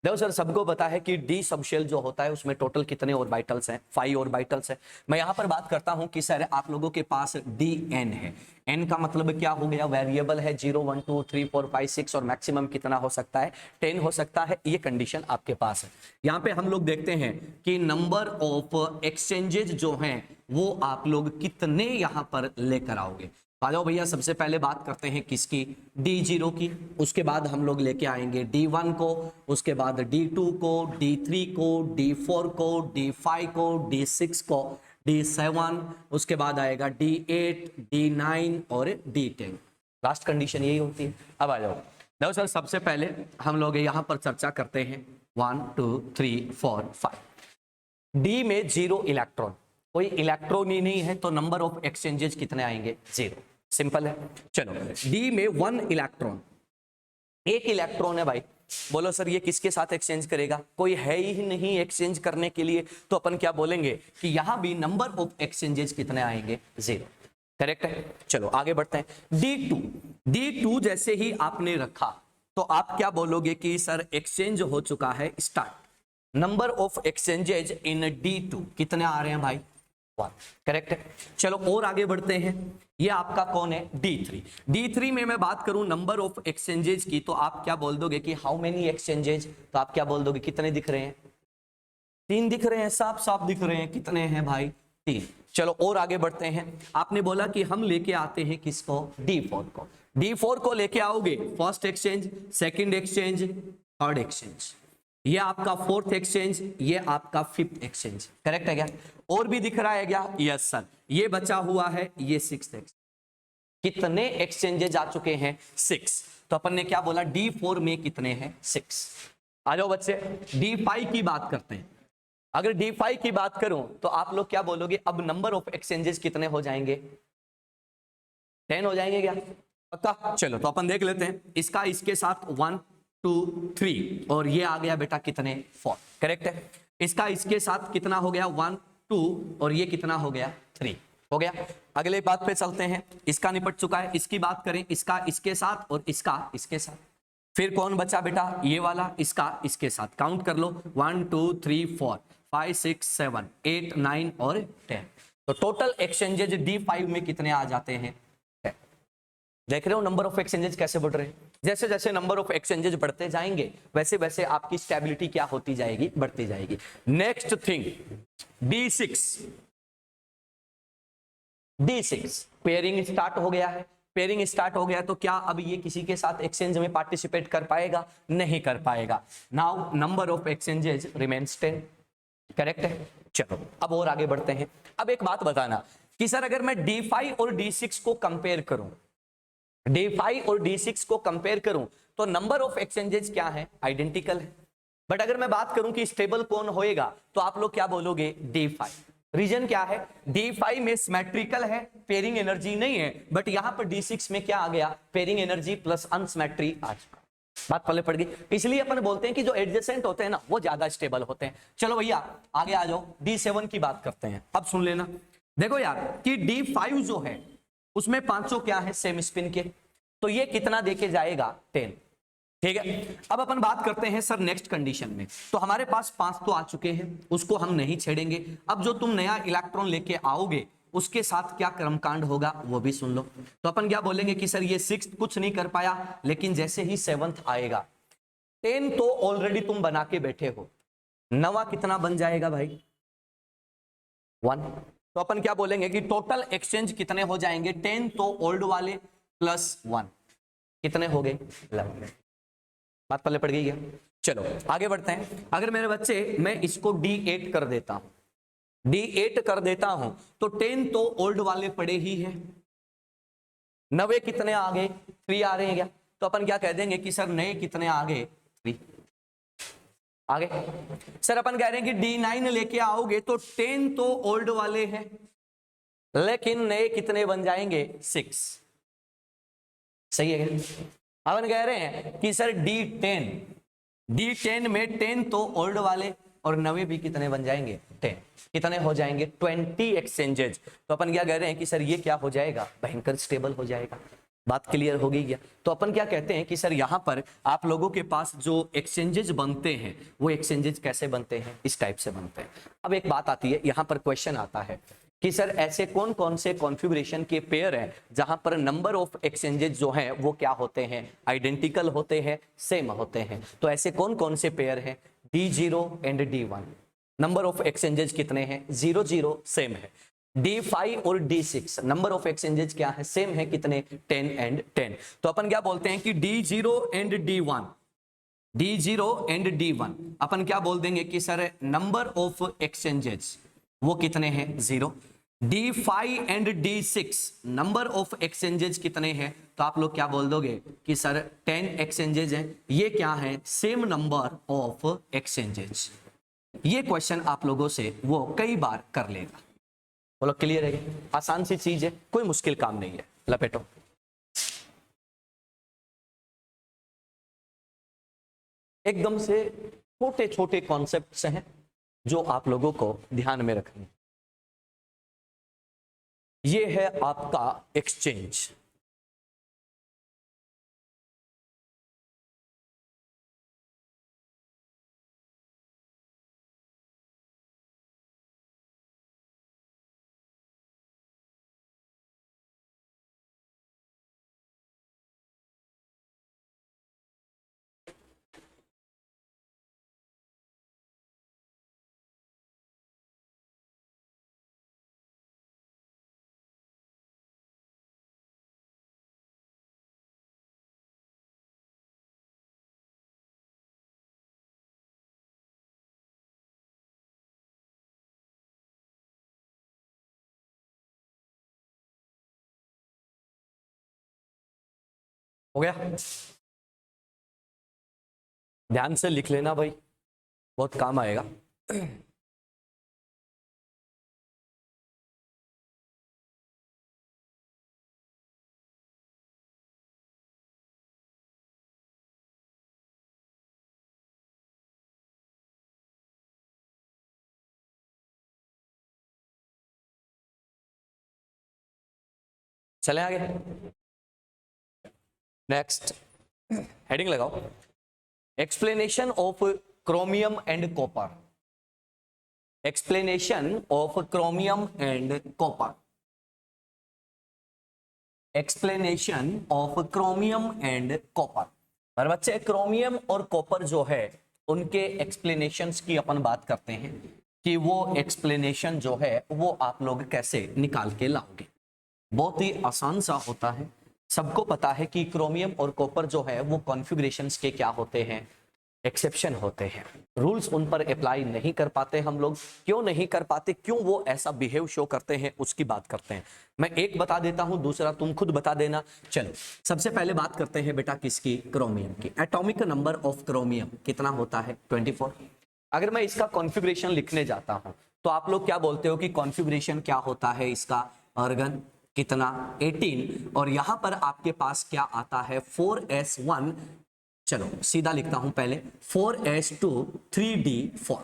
देखो सर, सबको पता है कि डी सबशेल जो होता है उसमें टोटल कितने ऑर्बिटल्स हैं, 5 ऑर्बिटल्स हैं। मैं यहां पर बात करता हूं कि सर आप लोगों के पास डी एन है। एन का मतलब क्या हो गया, वेरिएबल है, 0 1 2 3 4 5 6 और मैक्सिमम कितना हो सकता है, 10 हो सकता है। ये कंडीशन आपके पास है। यहाँ पे हम लोग देखते हैं कि नंबर ऑफ एक्सचेंजेज जो हैं वो आप लोग कितने यहां पर लेकर आओगे। आ जाओ भैया, सबसे पहले बात करते हैं किसकी, D0 की। उसके बाद हम लोग लेके आएंगे D1 को, उसके बाद D2 को, D3 को, D4 को, D5 को, D6 को, D7, उसके बाद आएगा D8, D9 और D10। लास्ट कंडीशन यही होती है। अब आ जाओ, देखो सर सबसे पहले हम लोग यहां पर चर्चा करते हैं 1 2 3 4 5। डी में 0 इलेक्ट्रॉन, कोई इलेक्ट्रॉन ही नहीं है, तो नंबर ऑफ एक्सचेंजेस कितने आएंगे, 0। सिंपल है। चलो डी में 1 इलेक्ट्रॉन, एक इलेक्ट्रॉन है भाई। बोलो सर ये किसके साथ एक्सचेंज करेगा, कोई है ही नहीं एक्सचेंज करने के लिए, तो अपन क्या बोलेंगे कि यहां भी नंबर ऑफ एक्सचेंजेस कितने आएंगे, 0। करेक्ट है। चलो आगे बढ़ते हैं। डी टू जैसे ही आपने रखा तो आप क्या बोलोगे कि सर एक्सचेंज हो चुका है, start. Number of exchanges in D2 कितने आ रहे हैं भाई, 1। करेक्ट है। चलो और आगे बढ़ते हैं। ये आपका कौन है, D3 में मैं बात करूं नंबर ऑफ एक्सचेंजेज की, तो आप क्या बोल दोगे कि हाउ मेनी एक्सचेंजेज, तो आप क्या बोल दोगे, कितने दिख रहे हैं, 3 दिख रहे हैं, साफ साफ दिख रहे हैं। कितने हैं भाई, 3। चलो और आगे बढ़ते हैं। आपने बोला कि हम लेके आते हैं किसको, D4 को लेके आओगे, first exchange, second exchange, third exchange, ये आपका फोर्थ एक्सचेंज, ये आपका फिफ्थ एक्सचेंज। करेक्ट है क्या, और भी दिख रहा है क्या, यस सर। ये बचा हुआ है, ये सिक्स्थ एक्सचेंज। कितने एक्सचेंजेज आ चुके हैं, 6। तो अपन ने क्या बोला, D4 में कितने हैं, 6। आ जाओ बच्चे D5 की बात करते हैं। अगर D5 की बात करूं तो आप लोग क्या बोलोगे, अब नंबर ऑफ एक्सचेंजेस कितने हो जाएंगे, 10 हो जाएंगे क्या, पक्का। चलो तो अपन देख लेते हैं। इसका इसके साथ 1 2 3 और ये आ गया बेटा कितने, 4। करेक्ट है। इसका इसके साथ कितना हो गया, 1 2 और ये कितना हो गया, 3 हो गया। अगले बात पे चलते हैं। इसका निपट चुका है। इसकी बात करें, इसका इसके साथ और इसका इसके साथ। फिर कौन बचा बेटा, ये वाला, इसका इसके साथ। काउंट कर लो, 1 2 3 4 5 6 7 8 9 और 10। तो टोटल एक्सचेंजेज D5 में कितने आ जाते हैं, 10। देख रहे हो नंबर ऑफ एक्सचेंजेज कैसे बढ़ रहे हैं। जैसे जैसे नंबर ऑफ एक्सचेंजेज बढ़ते जाएंगे वैसे वैसे आपकी स्टेबिलिटी क्या होती जाएगी, बढ़ती जाएगी। Next thing D6। D6 pairing start हो गया है। पेयरिंग स्टार्ट हो गया तो क्या अब ये किसी के साथ एक्सचेंज में पार्टिसिपेट कर पाएगा? नहीं कर पाएगा। Now number of exchanges remains 10। Correct है। चलो अब और आगे बढ़ते हैं। अब एक बात बताना कि सर अगर मैं D5 और D6 को कंपेयर करूं, D5 और D6 को कंपेयर करूं तो नंबर ऑफ एक्सचेंजेस क्या है? आइडेंटिकल है। बट अगर मैं बात करूं कि स्टेबल कौन होएगा तो आप लोग क्या बोलोगे? D5। रीजन क्या है? D5 में सिमेट्रिकल है, पेयरिंग एनर्जी नहीं है, बट यहां पर D6 में क्या आ गया? पेयरिंग एनर्जी प्लस अनसिमेट्री आ चुका। बात पल्ले पड़ गई। इसलिए अपन बोलते हैं कि जो एडजेसेंट होते हैं ना वो ज्यादा स्टेबल होते हैं। चलो भैया आगे आ जाओ, D7 की बात करते हैं। अब सुन लेना, देखो यार कि D5 जो है उसमें 500 क्या है? सेम स्पिन के, तो ये कितना देके जाएगा? 10। ठीक है। अब अपन बात करते हैं सर नेक्स्ट कंडीशन में। तो हमारे पास 5 तो आ चुके हैं, उसको हम नहीं छेड़ेंगे। अब जो तुम नया इलेक्ट्रॉन लेके आओगे उसके साथ क्या क्रमकांड होगा वो भी सुन लो। तो अपन क्या बोलेंगे कि सर ये 6 कुछ नहीं कर पाया, लेकिन जैसे ही 7th आएगा, 10 तो ऑलरेडी तुम बना के बैठे हो, नवा कितना बन जाएगा भाई? 1। तो अपन क्या बोलेंगे कि टोटल एक्सचेंज कितने हो जाएंगे? 10 तो ओल्ड वाले प्लस 1 कितने हो गए? 11। बात पल्ले पड़ गई क्या? चलो आगे बढ़ते हैं। अगर मेरे बच्चे मैं इसको D8 कर देता हूं, D8 कर देता हूं तो 10 तो ओल्ड वाले पड़े ही हैं, नवे कितने आ गए? 3 आ रहे हैं क्या? तो अपन क्या कह देंगे कि सर नए कितने आ गए? 3 आगे। सर अपन कह रहे हैं कि D9 लेके आओगे तो 10 तो ओल्ड वाले हैं, लेकिन नए कितने बन जाएंगे? 6। सही है क्या? अपन कह रहे हैं कि सर D10 में 10 तो ओल्ड वाले और नवे भी कितने बन जाएंगे? 10। कितने हो जाएंगे? 20 एक्सचेंजेज। तो अपन क्या कह रहे हैं कि सर ये क्या हो जाएगा? भयंकर स्टेबल हो जाएगा। बात क्लियर हो गई क्या? तो अपन क्या कहते हैं कि सर यहां पर आप लोगों के पास जो एक्सचेंजेज बनते हैं वो एक्सचेंजेज कैसे बनते हैं? इस टाइप से बनते हैं। अब एक बात आती है, यहां पर क्वेश्चन आता है कि सर ऐसे कौन कौन से कॉन्फ़िगरेशन के पेयर हैं जहां पर नंबर ऑफ एक्सचेंजेस जो हैं वो क्या होते हैं? आइडेंटिकल होते हैं, सेम होते हैं। तो ऐसे कौन कौन से पेयर हैं? D0 and D1। Number of exchanges कितने हैं? 0 0 सेम है। D5 और D6 नंबर ऑफ एक्सचेंजेस क्या है? सेम है, कितने? 10 एंड 10। तो अपन क्या बोलते हैं कि D0 and D1, D0 and D1 अपन क्या बोल देंगे कि सर नंबर ऑफ एक्सचेंजेस वो कितने हैं? 0। D5 and D6 number of exchanges कितने हैं? तो आप लोग क्या बोल दोगे कि सर 10 एक्सचेंजेस हैं। ये क्या है? Same number of exchanges. ये क्वेश्चन आप लोगों से वो कई बार कर लेगा। बोलो क्लियर है? आसान सी चीज है, कोई मुश्किल काम नहीं है। लपेटो। एकदम से छोटे छोटे कॉन्सेप्ट्स हैं जो आप लोगों को ध्यान में रखने। ये है आपका एक्सचेंज। हो गया? ध्यान से लिख लेना भाई, बहुत काम आएगा। चले आगे। नेक्स्ट हेडिंग लगाओ, explanation of chromium and copper. Explanation of chromium and copper. Explanation of chromium and copper. और बच्चे क्रोमियम और कॉपर जो है उनके एक्सप्लेनेशंस की अपन बात करते हैं कि वो एक्सप्लेनेशन जो है वो आप लोग कैसे निकाल के लाओगे। बहुत ही आसान सा होता है। सबको पता है कि क्रोमियम और कॉपर जो है वो कॉन्फ़िगरेशंस के क्या होते हैं, एक्सेप्शन होते हैं। रूल्स उन पर अप्लाई नहीं कर पाते हम लोग। क्यों नहीं कर पाते, क्यों वो ऐसा बिहेव शो करते हैं, उसकी बात करते हैं। मैं एक बता देता हूं, दूसरा तुम खुद बता देना। चलो सबसे पहले बात करते हैं बेटा किसकी, क्रोमियम की। एटॉमिक नंबर ऑफ क्रोमियम कितना होता है, 24। अगर मैं इसका कॉन्फ़िगरेशन लिखने जाता हूं तो आप लोग क्या बोलते हो कि कॉन्फ़िगरेशन क्या होता है इसका, आर्गन कितना, 18, और यहां पर आपके पास क्या आता है 4s1। चलो सीधा लिखता हूं पहले, 4s2 3d4।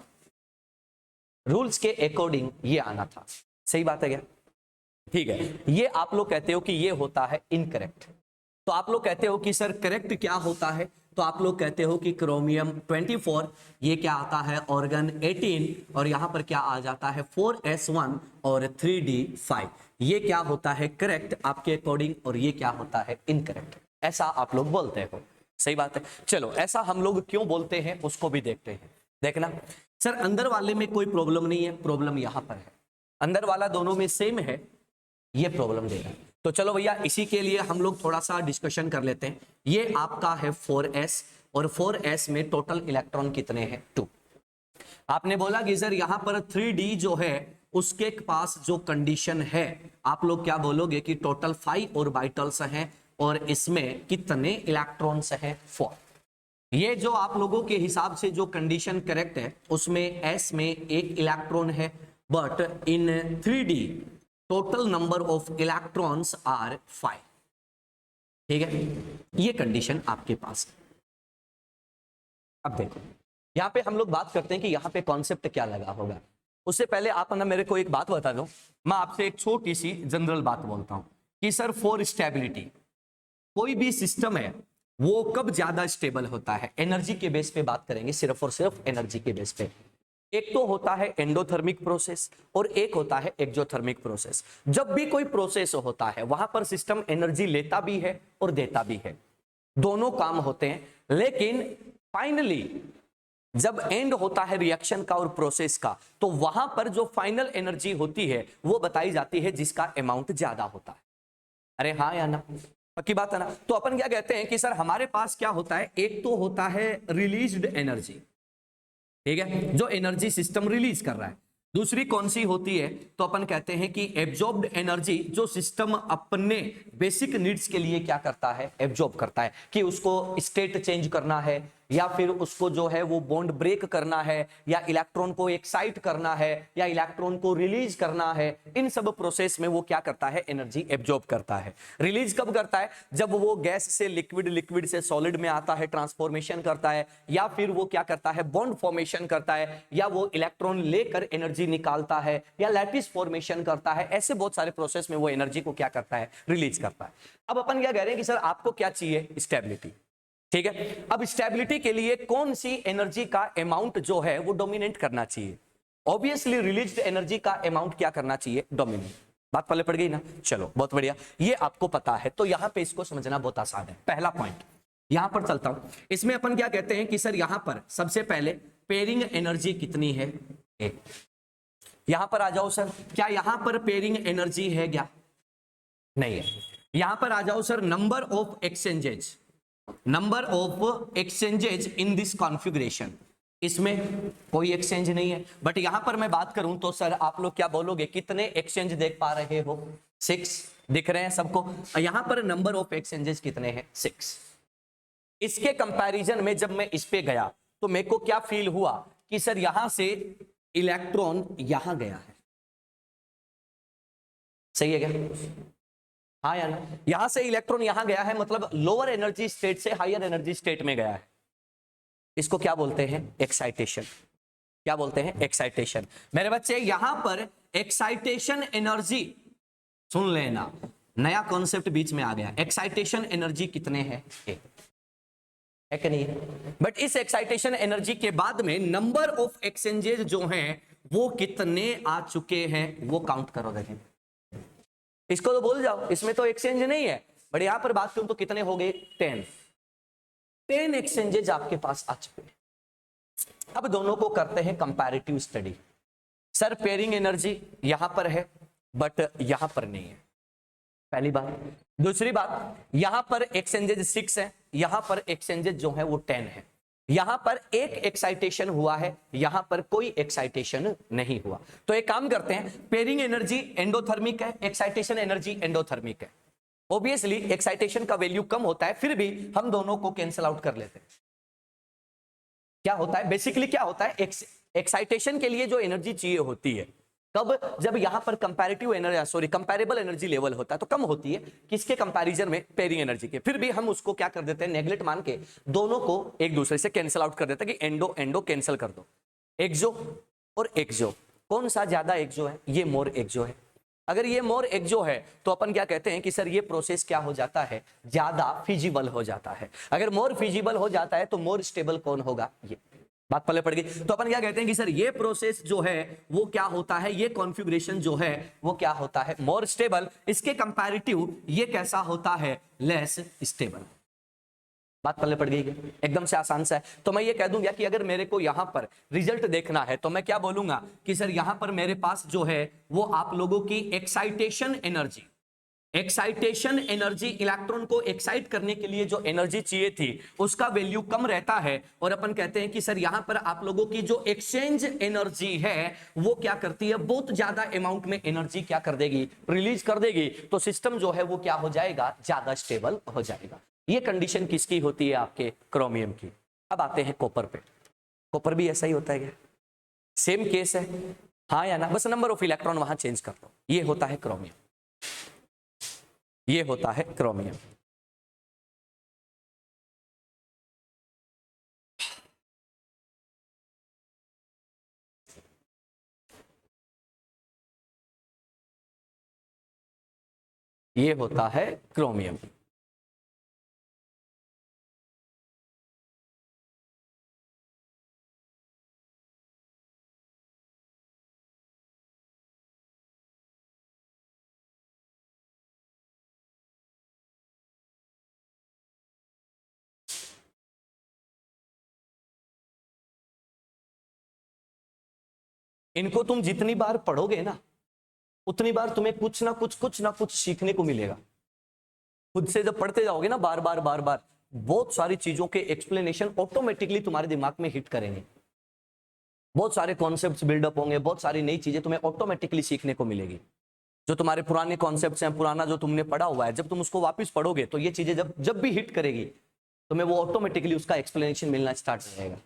रूल्स के अकॉर्डिंग ये आना था, सही बात है क्या? ठीक है, ये आप लोग कहते हो कि ये होता है इनकरेक्ट। तो आप लोग कहते हो कि सर करेक्ट क्या होता है, तो आप लोग कहते हो कि क्रोमियम 24, ये क्या आता है ऑर्गन 18, और यहां पर क्या आ जाता है 4s1 और 3d5। ये क्या होता है करेक्ट आपके अकॉर्डिंग, और ये क्या होता है इनकरेक्ट, ऐसा आप लोग बोलते हो। सही बात है। चलो ऐसा हम लोग क्यों बोलते हैं उसको भी देखते हैं। देखना सर अंदर वाले में कोई प्रॉब्लम नहीं है, प्रॉब्लम यहां पर है। अंदर वाला दोनों में सेम है, ये प्रॉब्लम दे रहा है। तो चलो भैया इसी के लिए हम लोग थोड़ा सा डिस्कशन कर लेते हैं। ये आपका है 4s, और 4s में टोटल इलेक्ट्रॉन कितने हैं, 2। आपने बोला कि सर यहां पर 3d जो है उसके पास जो कंडीशन है, आप लोग क्या बोलोगे कि टोटल 5 ऑर्बिटल्स हैं, और इसमें कितने इलेक्ट्रॉन्स हैं, 4। ये जो आप लोगों के हिसाब से जो कंडीशन करेक्ट है उसमें s में एक इलेक्ट्रॉन है, but in 3d total number of electrons are 5। ठीक है, ये कंडीशन आपके पास है। अब देखो यहां पे हम लोग बात करते हैं कि यहां पे कॉन्सेप्ट क्या लगा होगा। उससे पहले आप ना मेरे को एक बात बता दो। मैं आपसे एक छोटी सी जनरल बात बोलता हूं कि सर फॉर स्टेबिलिटी कोई भी सिस्टम है वो कब ज्यादा स्टेबल होता है, एनर्जी के बेस पे बात करेंगे, सिर्फ और सिर्फ एनर्जी के बेस पे। एक तो होता है एंडोथर्मिक प्रोसेस और एक होता है एक्सोथर्मिक प्रोसेस। जब भी कोई प्रोसेस होता है वहां पर सिस्टम एनर्जी लेता भी है और देता भी है, दोनों काम होते हैं। लेकिन फाइनली जब एंड होता है रिएक्शन का और प्रोसेस का, तो वहां पर जो फाइनल एनर्जी होती है वो बताई जाती है जिसका अमाउंट ज्यादा होता है। अरे हाँ या ना, पक्की बात है ना? तो अपन क्या कहते हैं कि सर हमारे पास क्या होता है, एक तो होता है रिलीज्ड एनर्जी, ठीक है, जो एनर्जी सिस्टम रिलीज कर रहा है। दूसरी कौन सी होती है, तो अपन कहते हैं कि एब्जॉर्ब्ड एनर्जी, जो सिस्टम अपने बेसिक नीड्स के लिए क्या करता है, एब्जॉर्ब करता है, कि उसको स्टेट चेंज करना है, या फिर उसको जो है वो बॉन्ड ब्रेक करना है, या इलेक्ट्रॉन को एक्साइट करना है, या इलेक्ट्रॉन को रिलीज करना है। इन सब प्रोसेस में वो क्या करता है, एनर्जी एब्जॉर्ब करता है। रिलीज कब करता है, जब वो गैस से लिक्विड, लिक्विड से सॉलिड में आता है, ट्रांसफॉर्मेशन करता है, या फिर वो क्या करता है, बॉन्ड फॉर्मेशन करता है, या वो इलेक्ट्रॉन लेकर एनर्जी निकालता है, या लैटिस फॉर्मेशन करता है। ऐसे बहुत सारे प्रोसेस में वो एनर्जी को क्या करता है, रिलीज करता है। अब अपन क्या कह रहे हैं कि सर आपको क्या चाहिए, स्टेबिलिटी। ठीक है, अब स्टेबिलिटी के लिए कौन सी एनर्जी का अमाउंट जो है वो डोमिनेट करना चाहिए? ऑब्वियसली रिलीज्ड एनर्जी का अमाउंट क्या करना चाहिए, डोमिनेट। बात पहले पड़ गई ना? चलो बहुत बढ़िया, ये आपको पता है, तो यहां पे इसको समझना बहुत आसान है। पहला पॉइंट यहां पर चलता हूं, इसमें अपन क्या कहते हैं कि सर यहां पर सबसे पहले पेयरिंग एनर्जी कितनी है, एक। यहां पर आ जाओ सर, क्या यहां पर पेयरिंग एनर्जी है क्या? नहीं है। यहां पर आ जाओ sir, number of exchanges, number of exchanges in this configuration, इसमें कोई एक्सचेंज नहीं है। बट यहां पर मैं बात करूं तो सर आप लोग क्या बोलोगे, कितने एक्सचेंज देख पा रहे हो, 6 दिख रहे हैं सबको। यहां पर नंबर ऑफ एक्सचेंजेस कितने हैं, 6। इसके कंपैरिजन में जब मैं इस पे गया तो मेरे को क्या फील हुआ कि सर यहां से इलेक्ट्रॉन यहां गया है, सही है क्या? हाँ या ना? यहां से इलेक्ट्रॉन यहां गया है, मतलब लोअर एनर्जी स्टेट से हायर एनर्जी स्टेट में गया है। इसको क्या बोलते हैं, एक्साइटेशन। क्या बोलते हैं, एक्साइटेशन। मेरे बच्चे यहां पर एक्साइटेशन एनर्जी, सुन लेना, नया कॉन्सेप्ट बीच में आ गया। एक्साइटेशन एनर्जी कितने हैं, एक है कि नहीं है? बट इस एक्साइटेशन एनर्जी के बाद में नंबर ऑफ एक्सचेंजेस जो हैं वो कितने आ चुके हैं, वो काउंट करो। देखें, इसको तो भूल जाओ, इसमें तो एक्सचेंज नहीं है। बट यहां पर बात करूं तो कितने हो गए, 10 एक्सचेंजेज आपके पास आ चुके हैं। अब दोनों को करते हैं comparative study. Sir pairing energy यहां पर है बट यहां पर नहीं है, पहली बात। दूसरी बात, यहां पर एक्सचेंजेज 6 है, यहां पर एक्सचेंजेज जो है वो 10 है। यहां पर एक एक्साइटेशन हुआ है, यहां पर कोई एक्साइटेशन नहीं हुआ। तो एक काम करते हैं, पेयरिंग एनर्जी एंडोथर्मिक है, एक्साइटेशन एनर्जी एंडोथर्मिक है। ऑब्वियसली एक्साइटेशन का वैल्यू कम होता है, फिर भी हम दोनों को कैंसिल आउट कर लेते हैं। क्या होता है बेसिकली, क्या होता है, एक्साइटेशन के लिए जो एनर्जी चाहिए होती है, कब, जब यहां पर comparative energy, sorry comparable energy level होता है तो कम होती है किसके कंपैरिजन में, पेयरिंग एनर्जी के। फिर भी हम उसको क्या कर देते हैं, नेगलेक्ट मान के दोनों को एक दूसरे से कैंसिल आउट कर देते हैं कि एंडो एंडो कैंसिल कर दो। एक्सो और एक्सो, कौन सा ज्यादा एक्सो है, ये मोर एक्सो है। अगर ये मोर एक्सो है तो अपन क्या कहते हैं कि सर ये प्रोसेस क्या हो जाता है, ज्यादा फिजिबल हो जाता है। अगर मोर फिजिबल हो जाता है तो मोर स्टेबल कौन होगा, ये बात पल्ले पड़ गई। तो अपन क्या कहते हैं कि सर ये प्रोसेस जो है वो क्या होता है, ये कॉन्फ़िगरेशन जो है वो क्या होता है, मोर स्टेबल। इसके कंपैरेटिव ये कैसा होता है, लेस स्टेबल। बात पल्ले पड़ गई, एकदम से आसान सा है। तो मैं ये कह दूंगा कि अगर मेरे को यहां पर रिजल्ट देखना है तो मैं क्या बोलूंगा कि सर यहां पर मेरे पास जो है वो आप लोगों की excitation energy, excitation energy, electron को एक्साइट करने के लिए जो एनर्जी चाहिए थी उसका वैल्यू कम रहता है। और अपन कहते हैं कि सर यहां पर आप लोगों की जो एक्सचेंज एनर्जी है वो क्या करती है, बहुत ज्यादा अमाउंट में एनर्जी क्या कर देगी, रिलीज कर देगी। तो सिस्टम जो है वो क्या हो जाएगा, ज्यादा स्टेबल हो जाएगा। ये कंडीशन किसकी होती है, आपके क्रोमियम की। अब आते हैं कॉपर पे। कॉपर भी ऐसा ही होता है क्या, सेम केस है, हाँ या ना, बस नंबर ऑफ इलेक्ट्रॉन वहां चेंज कर दो। ये होता है क्रोमियम, ये होता है क्रोमियम। ये होता है क्रोमियम। इनको तुम जितनी बार पढ़ोगे ना उतनी बार तुम्हें कुछ ना कुछ सीखने को मिलेगा। खुद से जब पढ़ते जाओगे ना बार बार बार बार, बहुत सारी चीजों के एक्सप्लेनेशन ऑटोमेटिकली तुम्हारे दिमाग में हिट करेंगे। बहुत सारे कॉन्सेप्ट्स बिल्डअप होंगे, बहुत सारी नई चीजें तुम्हें ऑटोमेटिकली सीखने को मिलेगी। जो तुम्हारे पुराने कॉन्सेप्ट्स हैं, पुराना जो तुमने पढ़ा हुआ है, जब तुम उसको वापस पढ़ोगे तो ये चीजें जब जब भी हिट करेगी तुम्हें वो ऑटोमेटिकली उसका एक्सप्लेनेशन मिलना स्टार्ट हो जाएगा।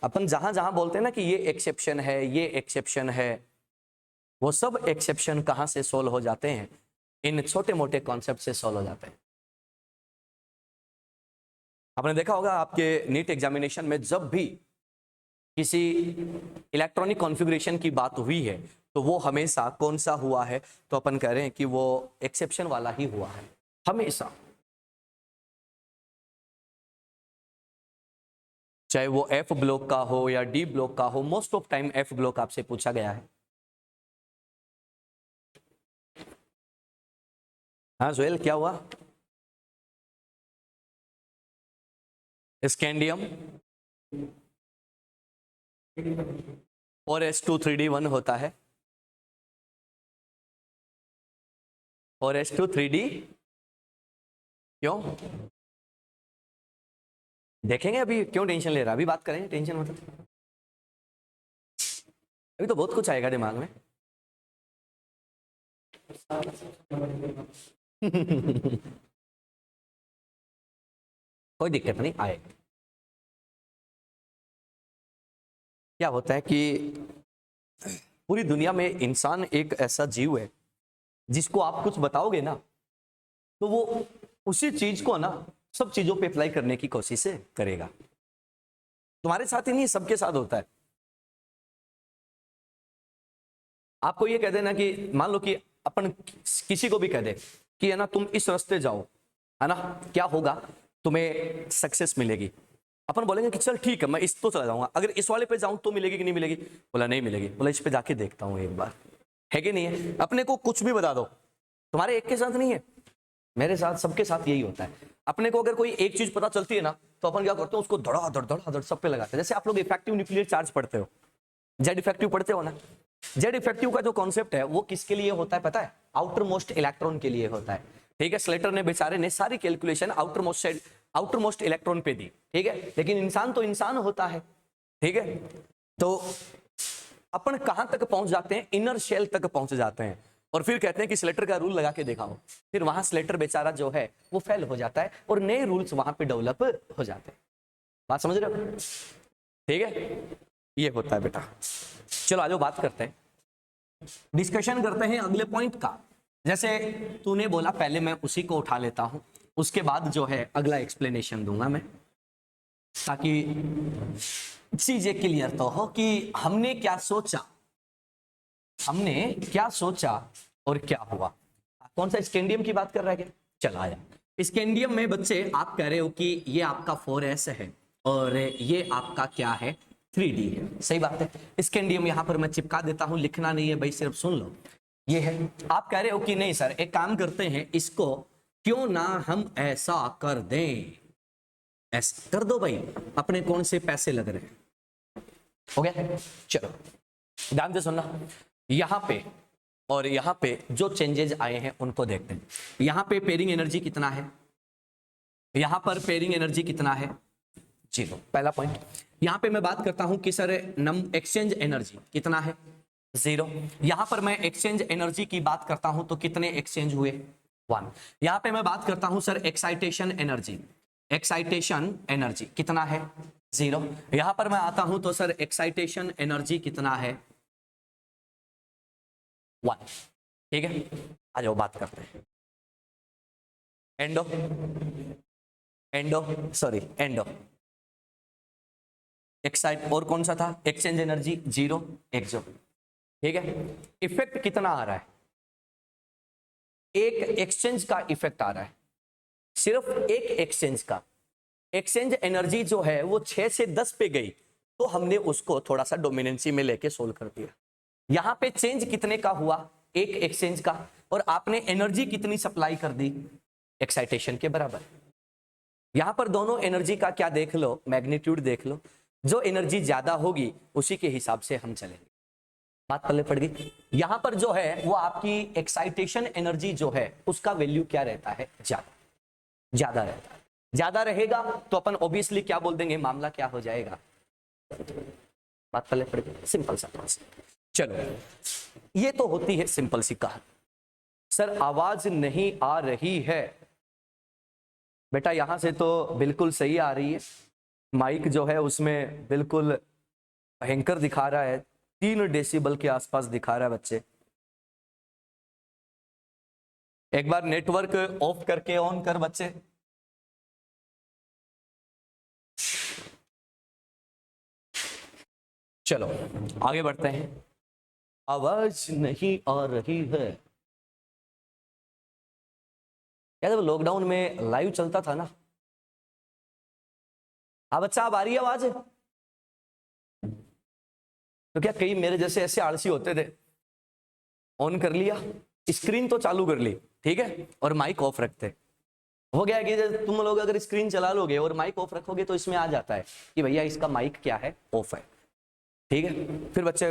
अपन जहां जहां बोलते हैं ना कि ये एक्सेप्शन है, ये एक्सेप्शन है, वो सब एक्सेप्शन कहां से सोल्व हो जाते हैं, इन छोटे मोटे कॉन्सेप्ट से सोल्व हो जाते हैं। आपने देखा होगा आपके नीट एग्जामिनेशन में जब भी किसी इलेक्ट्रॉनिक कॉन्फ़िगरेशन की बात हुई है तो वो हमेशा कौन सा हुआ है, तो अपन कह रहे हैं कि वो एक्सेप्शन वाला ही हुआ है हमेशा। चाहे वो एफ ब्लॉक का हो या डी ब्लॉक का हो, most of time F block आपसे पूछा गया है। हाँ जोएल, क्या हुआ, स्कैंडियम और S2 3D1 होता है, और S2 3D क्यों देखेंगे, अभी क्यों टेंशन ले रहा, अभी बात करेंगे, टेंशन मत, अभी तो बहुत कुछ आएगा दिमाग में। कोई दिक्कत नहीं आएगा। क्या होता है कि पूरी दुनिया में इंसान एक ऐसा जीव है जिसको आप कुछ बताओगे ना तो वो उसी चीज को ना सब चीजों पे अप्लाई करने की कोशिश करेगा। तुम्हारे साथ ही नहीं, सबके साथ होता है। आपको ये कह देना कि मान लो कि अपन किसी को भी कह दे कि है ना तुम इस रास्ते जाओ, है ना, क्या होगा, तुम्हें सक्सेस मिलेगी। अपन बोलेंगे कि चल ठीक है मैं इस तो चला जाऊंगा, अगर इस वाले पे जाऊं तो मिलेगी कि नहीं मिलेगी, बोला नहीं मिलेगी, बोला इस पे जाके देखता हूं एक बार, है कि नहीं है। अपने को कुछ भी बता दो, तुम्हारे एक के साथ नहीं है, मेरे साथ, सबके साथ यही होता है। अपने को अगर कोई एक चीज पता चलती है ना तो अपन क्या करते हैं, उसको धड़ाधड़ सब पे लगाते हैं। जैसे आप लोग इफेक्टिव न्यूक्लियर चार्ज पढ़ते हो, जेड इफेक्टिव पढ़ते हो ना, जेड इफेक्टिव का जो कॉन्सेप्ट है वो किसके लिए होता है पता है? आउटर मोस्ट इलेक्ट्रॉन के लिए होता है। ठीक है, स्लेटर ने बेचारे ने सारी कैलकुलेशन आउटर मोस्ट इलेक्ट्रॉन पे दी। ठीक है, लेकिन इंसान तो इंसान होता है। ठीक है, तो अपन कहां तक पहुंच जाते हैं? इनर शेल तक पहुंच जाते हैं और फिर कहते हैं कि स्लेटर का रूल लगा के दिखाओ। फिर वहां स्लेटर बेचारा जो है वो फेल हो जाता है और नए रूल्स वहां पे डेवलप हो जाते हैं। बात समझ रहे हो? ठीक है, ये होता है बेटा। चलो आज बात करते हैं, डिस्कशन करते हैं अगले पॉइंट का। जैसे तूने बोला पहले मैं उसी को उठा लेता हूं, उसके बाद जो है अगला एक्सप्लेनेशन दूंगा मैं, ताकि चीजें क्लियर तो हो कि हमने क्या सोचा, हमने क्या सोचा और क्या हुआ। कौन सा स्कैंडियम की बात कर रहा है क्या? चला आया। स्कैंडियम में बच्चे आप कह रहे हो कि ये आपका 4s है और ये आपका क्या है? 3d है। सही बात है। स्कैंडियम यहां पर मैं चिपका देता हूं, लिखना नहीं है भाई, सिर्फ सुन लो। ये है। आप कह रहे हो कि नहीं सर एक काम करते हैं, इसको क्यों ना हम ऐसा कर दें। ऐसा कर दो भाई, अपने कौन से पैसे लग रहे हैं। हो गया? चलो ध्यान से सुनना, यहां पे और यहां पे जो चेंजेस आए हैं उनको देखते हैं। यहां पे पेयरिंग एनर्जी कितना है, यहां पर पेयरिंग एनर्जी कितना है? 0। पहला पॉइंट। यहां पे मैं बात करता हूं कि सर एक्सचेंज एनर्जी कितना है? 0। यहां पर मैं एक्सचेंज एनर्जी की बात करता हूं तो कितने एक्सचेंज हुए? 1। यहां पे मैं बात करता हूं sir excitation energy, excitation energy कितना है? 0। यहां पर मैं आता हूं तो सर एक्साइटेशन एनर्जी कितना है? 1। ठीक है, आ जाओ बात करते हैं। Endo endo sorry endo excite और कौन सा था? एक्सचेंज एनर्जी 0 एक्सो। ठीक है, इफेक्ट कितना आ रहा है? एक एक्सचेंज का इफेक्ट आ रहा है, सिर्फ एक एक्सचेंज का। एक्सचेंज एनर्जी जो है वो 6 से 10 पे गई तो हमने उसको थोड़ा सा डोमिनेंसी में लेके सोल्व कर दिया। यहां पे चेंज कितने का हुआ? एक एक्सचेंज का, और आपने एनर्जी कितनी सप्लाई कर दी? एक्साइटेशन के बराबर। यहां पर दोनों एनर्जी का क्या देख लो, मैग्नीट्यूड देख लो। जो एनर्जी ज्यादा होगी उसी के हिसाब से हम चलेंगे। बात पल्ले पड़ गई। यहां पर जो है वो आपकी एक्साइटेशन एनर्जी जो है उसका वैल्यू क्या रहता है? ज्यादा, ज्यादा रहता है। ज्यादा रहेगा तो अपन ऑब्वियसली क्या बोल देंगे, मामला क्या हो जाएगा? बात पल्ले पड़ गई। सिंपल सा कॉन्सेप्ट। चलो ये तो होती है सिंपल सी कहानी। सर आवाज नहीं आ रही है बेटा, यहां से तो बिल्कुल सही आ रही है। माइक जो है उसमें बिल्कुल भयंकर दिखा रहा है, 3 डेसिबल के आसपास दिखा रहा है बच्चे। एक बार नेटवर्क ऑफ करके ऑन कर बच्चे। चलो आगे बढ़ते हैं। आवाज नहीं आ रही है। क्या जब लॉकडाउन में लाइव चलता था ना, हाँ बच्चा अब आ रही है आवाज? तो क्या कई मेरे जैसे ऐसे आलसी होते थे, ऑन कर लिया, स्क्रीन तो चालू कर ली, ठीक है, और माइक ऑफ रखते। हो गया कि तुम लोग अगर स्क्रीन चला लोगे और माइक ऑफ रखोगे तो इसमें आ जाता है कि भैया इसका माइक क्या है? ऑफ है। ठीक है, फिर बच्चे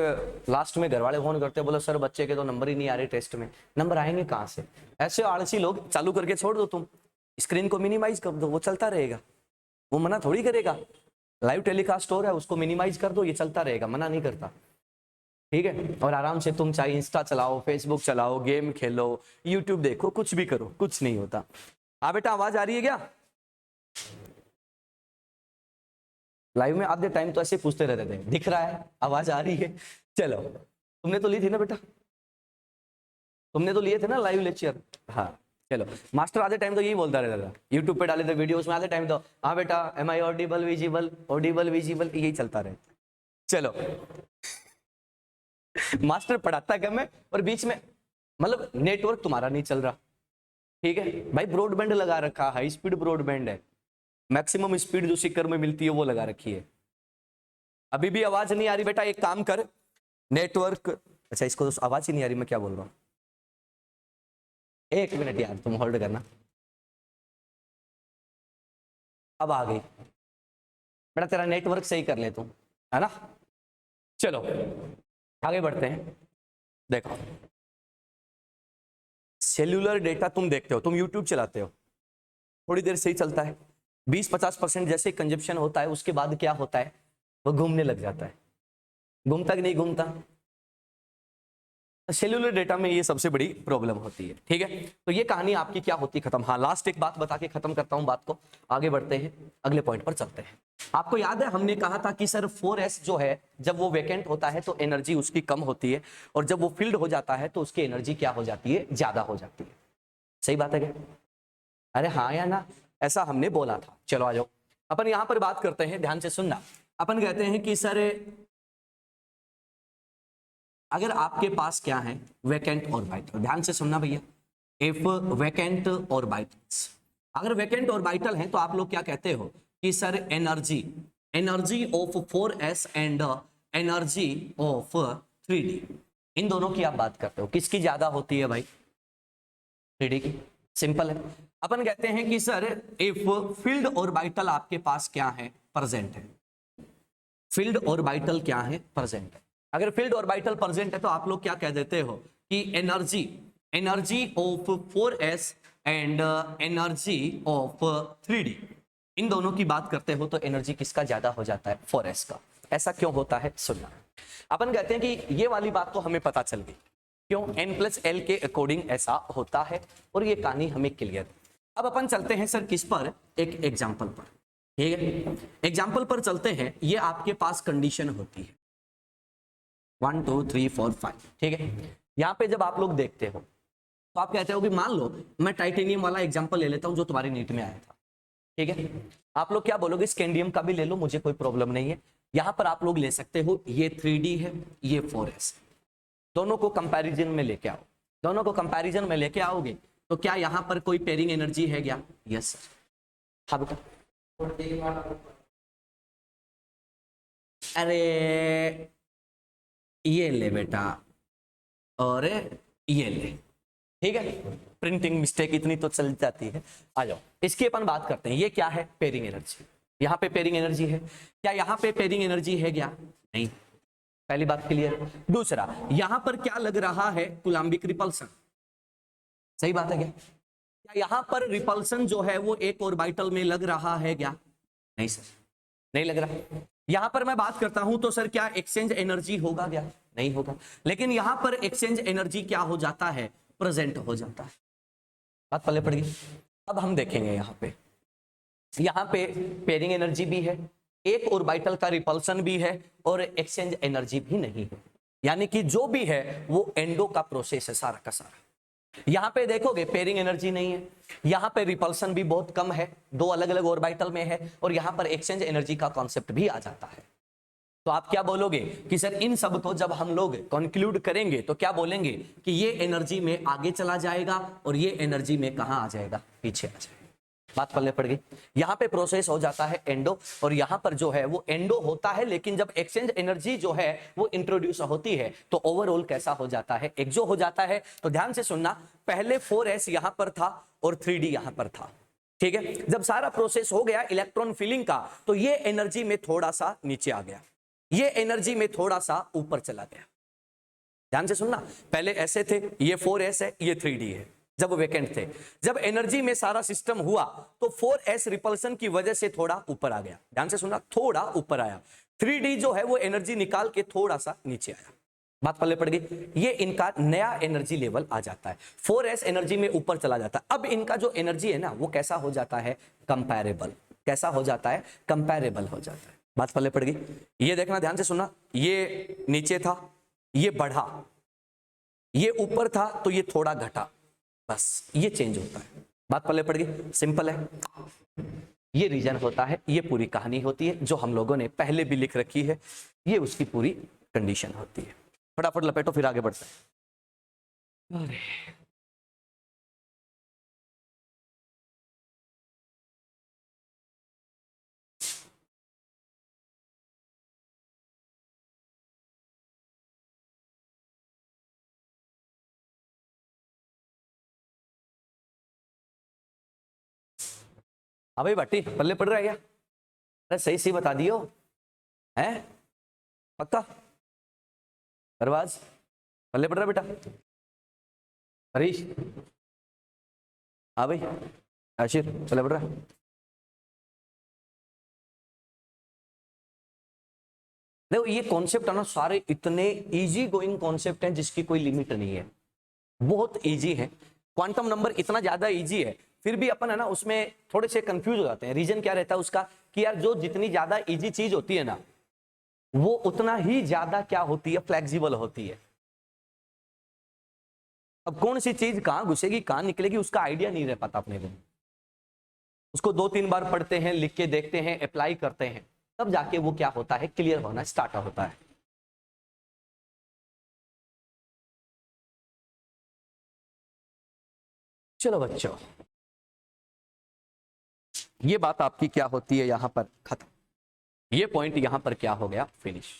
लास्ट में घर वाले फोन करते, बोले सर बच्चे के तो नंबर ही नहीं आ रहे टेस्ट में। नंबर आएंगे कहाँ से? ऐसे आलसी लोग, चालू करके छोड़ दो, तुम स्क्रीन को मिनिमाइज कर दो, वो चलता रहेगा। वो मना थोड़ी करेगा। लाइव टेलीकास्ट हो रहा है उसको मिनिमाइज कर दो, ये चलता रहेगा, मना नहीं करता। ठीक है, और आराम से तुम चाहे इंस्टा चलाओ, फेसबुक चलाओ, गेम खेलो, यूट्यूब देखो, कुछ भी करो, कुछ नहीं होता। हाँ बेटा आवाज आ रही है क्या? लाइव में आधे टाइम तो ऐसे पूछते रहते थे, दिख रहा है आवाज आ रही है। चलो तुमने तो ली थी ना बेटा, तुमने तो लिए थे ना लाइव लेक्चर। हाँ चलो, मास्टर आधे टाइम तो यही बोलता रहता था, यूट्यूब पे डाले थे वीडियो, उसमें आधे टाइम तो हाँ बेटा am I audible visible, audible visible, यही चलता रहे। चलो मास्टर पढ़ाता कम है और बीच में मतलब नेटवर्क तुम्हारा नहीं चल रहा। ठीक है भाई, ब्रॉडबैंड लगा रखा, हाई स्पीड ब्रॉडबैंड है, मैक्सिमम स्पीड जो सिक्कर में मिलती है वो लगा रखी है। अभी भी आवाज नहीं आ रही बेटा, एक काम कर, नेटवर्क, अच्छा इसको तो आवाज ही नहीं आ रही, मैं क्या बोल रहा हूँ। एक मिनट यार तुम होल्ड करना, अब आ गई बेटा, तेरा नेटवर्क सही कर ले तुम, है ना। चलो आगे बढ़ते हैं। देखो, सेल्यूलर डेटा तुम देखते हो, तुम यूट्यूब चलाते हो, थोड़ी देर से ही चलता है, 20-50% जैसे कंजप्शन होता है उसके बाद क्या होता है, वो घूमने लग जाता है। घूमता कि नहीं घूमता? सेल्यूलर डेटा में ये सबसे बड़ी प्रॉब्लम होती है। ठीक है, तो ये कहानी आपकी क्या होती खत्म। हाँ, लास्ट एक बात बता के खत्म करता हूं बात को, आगे बढ़ते हैं, अगले पॉइंट पर चलते हैं। आपको याद है हमने कहा था कि सर 4s जो है जब वो वैकेंट होता है तो एनर्जी उसकी कम होती है, और जब वो फील्ड हो जाता है तो उसकी एनर्जी क्या हो जाती है, ज्यादा हो जाती है। सही बात है क्या? अरे हाँ या ना, ऐसा हमने बोला था। चलो आ जाओ, अपन यहां पर बात करते हैं, ध्यान से सुनना। अपन कहते हैं कि सर अगर आपके पास क्या है, वैकेंट और वाइटल, ध्यान से सुनना भैया, इफ वैकेंट और वाइटल्स, अगर वैकेंट और वाइटल है तो आप लोग क्या कहते हो कि sir energy, energy of 4s and energy of 3d, इन दोनों की आप बात करते हो, किसकी ज्यादा होती है भाई? 3d की। सिंपल है। अपन कहते हैं कि सर इफ फील्ड और वाइटल आपके पास क्या है, प्रेजेंट है, फील्ड और वाइटल क्या है, प्रेजेंट है। अगर फील्ड और वाइटल प्रेजेंट है तो आप लोग क्या कह देते हो कि energy, energy of 4s and energy of 3d, इन दोनों की बात करते हो तो एनर्जी किसका ज्यादा हो जाता है, 4s का। ऐसा क्यों होता है, सुनना। अपन कहते हैं कि ये वाली बात तो हमें पता चल गई, क्यों, n+l के अकॉर्डिंग ऐसा होता है, और ये कहानी हमें क्लियर। अब अपन चलते हैं सर किस पर, एक एग्जाम्पल पर। ठीक है, एग्जाम्पल पर चलते हैं। ये आपके पास कंडीशन होती है 1 2 3 4 5। ठीक है, यहां पे जब आप लोग देखते हो तो आप कहते हो कि मान लो मैं टाइटेनियम वाला एग्जाम्पल ले लेता हूं जो तुम्हारी नीट में आया था। ठीक है, आप लोग क्या बोलोगे, स्कैंडियम का भी ले लो, मुझे कोई प्रॉब्लम नहीं है। यहां पर आप लोग ले सकते हो, ये 3d है, ये 4s, दोनों को कंपैरिजन में लेके आओ। दोनों को कंपैरिजन में लेके आओगे तो क्या यहां पर कोई पेयरिंग एनर्जी है क्या? Yes sir. हाँ बेटा, अरे ये ले बेटा, और ये ले। ठीक है, प्रिंटिंग मिस्टेक इतनी तो चल जाती है। आ जाओ, इसकी अपन बात करते हैं। ये क्या है, पेयरिंग एनर्जी। यहाँ पे पेयरिंग एनर्जी है क्या? यहाँ पे पेयरिंग एनर्जी है क्या? नहीं। पहली बात क्लियर। दूसरा, यहां पर क्या लग रहा है, कूलम्बिक रिपल्सन। सही बात है क्या? क्या यहां पर रिपल्सन जो है वो एक ऑर्बिटल में लग रहा है क्या? नहीं सर, नहीं लग रहा। यहां पर मैं बात करता हूं तो सर क्या एक्सचेंज एनर्जी होगा क्या? नहीं होगा। लेकिन यहां पर एक्सचेंज एनर्जी क्या हो जाता है, प्रेजेंट हो जाता है। बात पल्ले पड़ गई। अब हम देखेंगे यहां पे पेयरिंग एनर्जी भी है, एक ऑर्बिटल का रिपल्सन भी है, और एक्सचेंज एनर्जी भी नहीं है। यानी कि जो भी है वो एंडो का प्रोसेस है सारा का सारा। यहां पे देखोगे पेयरिंग एनर्जी नहीं है, यहां पे रिपल्सन भी बहुत कम है, दो अलग अलग ऑर्बिटल में है, और यहां पर एक्सचेंज एनर्जी का कॉन्सेप्ट भी आ जाता है। तो आप क्या बोलोगे कि सर इन सब को जब हम लोग कंक्लूड करेंगे तो क्या बोलेंगे कि ये एनर्जी में आगे चला जाएगा और ये एनर्जी में कहां आ जाएगा, पीछे आ जाएगा। बात पल्ले पड़ गई। यहां पे प्रोसेस हो जाता है एंडो, और यहां पर जो है वो एंडो होता है, लेकिन जब एक्सचेंज एनर्जी जो है वो इंट्रोड्यूस होती है तो ओवरऑल कैसा हो जाता है, एक्सो हो जाता है। तो ध्यान से सुनना, पहले 4s यहां पर था और 3d यहां पर था। ठीक है, जब सारा प्रोसेस हो गया इलेक्ट्रॉन फिलिंग का तो ये एनर्जी में थोड़ा सा नीचे आ गया, ये एनर्जी में थोड़ा सा ऊपर चला गया। ध्यान से सुनना, पहले ऐसे थे, ये 4s है, ये 3d है जब वैकेंट थे। जब एनर्जी में सारा सिस्टम हुआ तो 4s रिपल्सन की वजह से थोड़ा ऊपर आ गया। ध्यान से सुनना, थोड़ा ऊपर आया। 3d जो है वो एनर्जी निकाल के थोड़ा सा नीचे आया। बात पल्ले पड़ गई। ये इनका नया एनर्जी लेवल आ जाता है, 4s एनर्जी में ऊपर चला जाता है। अब इनका जो एनर्जी है ना वो कैसा हो जाता है, कंपैरेबल। कैसा हो जाता है, कंपैरेबल हो जाता है। बात पल्ले पड़ गई। ये देखना, ध्यान से सुनना, ये नीचे था, ये बढ़ा, ये ऊपर था तो ये थोड़ा घटा, बस ये चेंज होता है। बात पल्ले पड़ गई, सिंपल है। ये रीजन होता है, ये पूरी कहानी होती है जो हम लोगों ने पहले भी लिख रखी है, ये उसकी पूरी कंडीशन होती है। फटाफट लपेटो फिर आगे बढ़ते हैं। अरे भाई भट्टी पल्ले पड़ रहा है क्या? अरे सही सही बता दियो, है पक्का? अरबाज पल्ले पड़ रहा बेटा? हरीश, हाँ भाई, आशिर पल्ले पड़ रहा? देखो ये कॉन्सेप्ट है ना, सारे इतने इजी गोइंग कॉन्सेप्ट हैं जिसकी कोई लिमिट नहीं है, बहुत इजी है। क्वांटम नंबर इतना ज्यादा इजी है, फिर भी अपन है ना उसमें थोड़े से कंफ्यूज हो जाते हैं। रीजन क्या रहता है उसका कि यार जो जितनी ज्यादा इजी चीज होती है ना, वो उतना ही ज्यादा क्या होती है, फ्लेक्सिबल होती है। अब कौन सी चीज कहां घुसेगी कहां निकलेगी उसका आइडिया नहीं रह पाता अपने को। उसको 2-3 बार पढ़ते हैं, लिख के देखते हैं, अप्लाई करते हैं, तब जाके वो क्या होता है, क्लियर होना स्टार्ट होता है। चलो बच्चों, ये बात आपकी क्या होती है यहां पर खत्म, ये पॉइंट यहां पर क्या हो गया, फिनिश।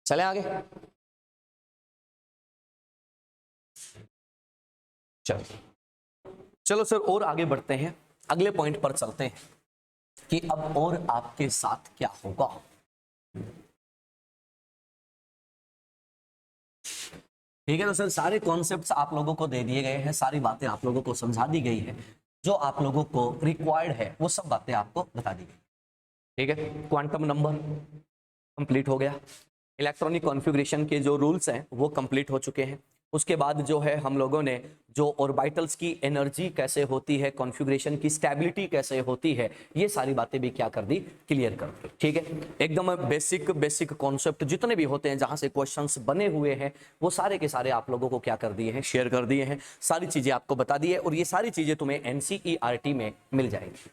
चले आगे, चलो चलो सर और आगे बढ़ते हैं, अगले पॉइंट पर चलते हैं कि अब और आपके साथ क्या होगा। ठीक है, तो सर सारे कॉन्सेप्ट्स आप लोगों को दे दिए गए हैं, सारी बातें आप लोगों को समझा दी गई है, जो आप लोगों को रिक्वायर्ड है वो सब बातें आपको बता दी गई। ठीक है, क्वांटम नंबर कंप्लीट हो गया, इलेक्ट्रॉनिक कॉन्फ़िगरेशन के जो रूल्स हैं वो कंप्लीट हो चुके हैं। उसके बाद जो है हम लोगों ने जो ऑर्बिटल्स की एनर्जी कैसे होती है, कॉन्फ़िगरेशन की स्टेबिलिटी कैसे होती है, ये सारी बातें भी क्या कर दी, क्लियर कर दी। ठीक है, एकदम बेसिक कॉन्सेप्ट जितने भी होते हैं जहां से क्वेश्चंस बने हुए हैं वो सारे के सारे आप लोगों को क्या कर दिए हैं, शेयर कर दिए हैं, सारी चीजें आपको बता दी है। और ये सारी चीजें तुम्हें एनसीईआरटी में मिल जाएंगी।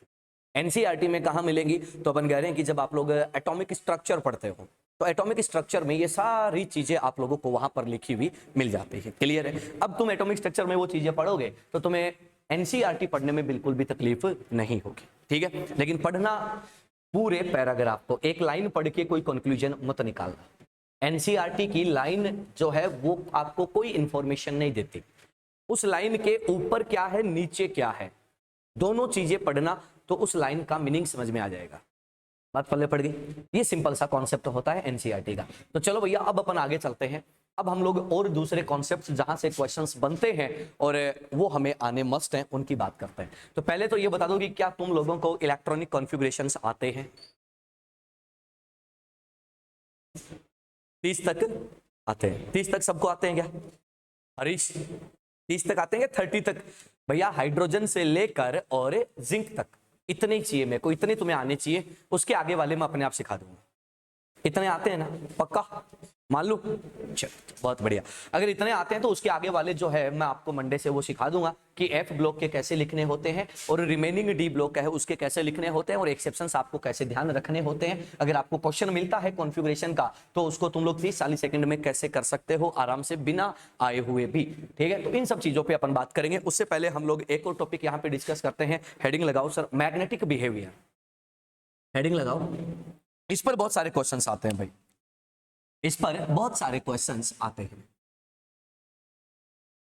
एनसीईआरटी में कहां मिलेंगी, तो अपन कह रहे हैं कि जब आप लोग एटॉमिक स्ट्रक्चर पढ़ते हो तो एटॉमिक स्ट्रक्चर में ये सारी चीजें आप लोगों को वहां पर लिखी हुई मिल जाती है। क्लियर है? अब तुम एटॉमिक स्ट्रक्चर में वो चीजें पढ़ोगे तो तुम्हें एनसीईआरटी पढ़ने में बिल्कुल भी तकलीफ नहीं होगी। ठीक है, लेकिन पढ़ना पूरे पैराग्राफ को, एक लाइन पढ़ के कोई कंक्लूजन मत निकालना। एनसीईआरटी की लाइन जो है वो आपको कोई इंफॉर्मेशन नहीं देती, उस लाइन के ऊपर क्या है नीचे क्या है दोनों चीजें पढ़ना, तो उस लाइन का मीनिंग समझ में आ जाएगा। बात पल्ले पड़ गई? ये सिंपल सा कॉन्सेप्ट होता है एनसीईआरटी का। तो चलो भैया अब अपन आगे चलते हैं, अब हम लोग और दूसरे कॉन्सेप्ट्स जहां से क्वेश्चंस बनते हैं और वो हमें आने मस्ट हैं उनकी बात करते हैं। तो पहले तो ये बता दो कि क्या तुम लोगों को इलेक्ट्रॉनिक कॉन्फ़िगरेशंस आते हैं? 30 तक आते हैं? 30 तक सबको आते हैं क्या? हरीश 30 तक आते हैं क्या? 30 तक? भैया हाइड्रोजन से लेकर और जिंक तक इतने ही चाहिए मेरे को, इतने तुम्हें आने चाहिए, उसके आगे वाले मैं अपने आप सिखा दूंगा। इतने आते हैं ना, पक्का मान लो? चलो बहुत बढ़िया। अगर इतने आते हैं तो उसके आगे वाले जो है मैं आपको मंडे से वो सिखा दूंगा कि एफ ब्लॉक के कैसे लिखने होते हैं और रिमेनिंग डी ब्लॉक है उसके कैसे लिखने होते हैं और एक्सेप्शंस आपको कैसे ध्यान रखने होते हैं। अगर आपको क्वेश्चन मिलता है कॉन्फ़िगरेशन का तो उसको तुम लोग 30-40 सेकंड में कैसे कर सकते हो आराम से बिना आए हुए भी। ठीक है, तो इन सब चीजों पर अपन बात करेंगे। उससे पहले हम लोग एक और टॉपिक यहाँ पे डिस्कस करते हैं। हेडिंग लगाओ सर, मैग्नेटिक बिहेवियर। हेडिंग लगाओ, इस पर बहुत सारे क्वेश्चंस आते हैं भाई, इस पर बहुत सारे क्वेश्चंस आते हैं।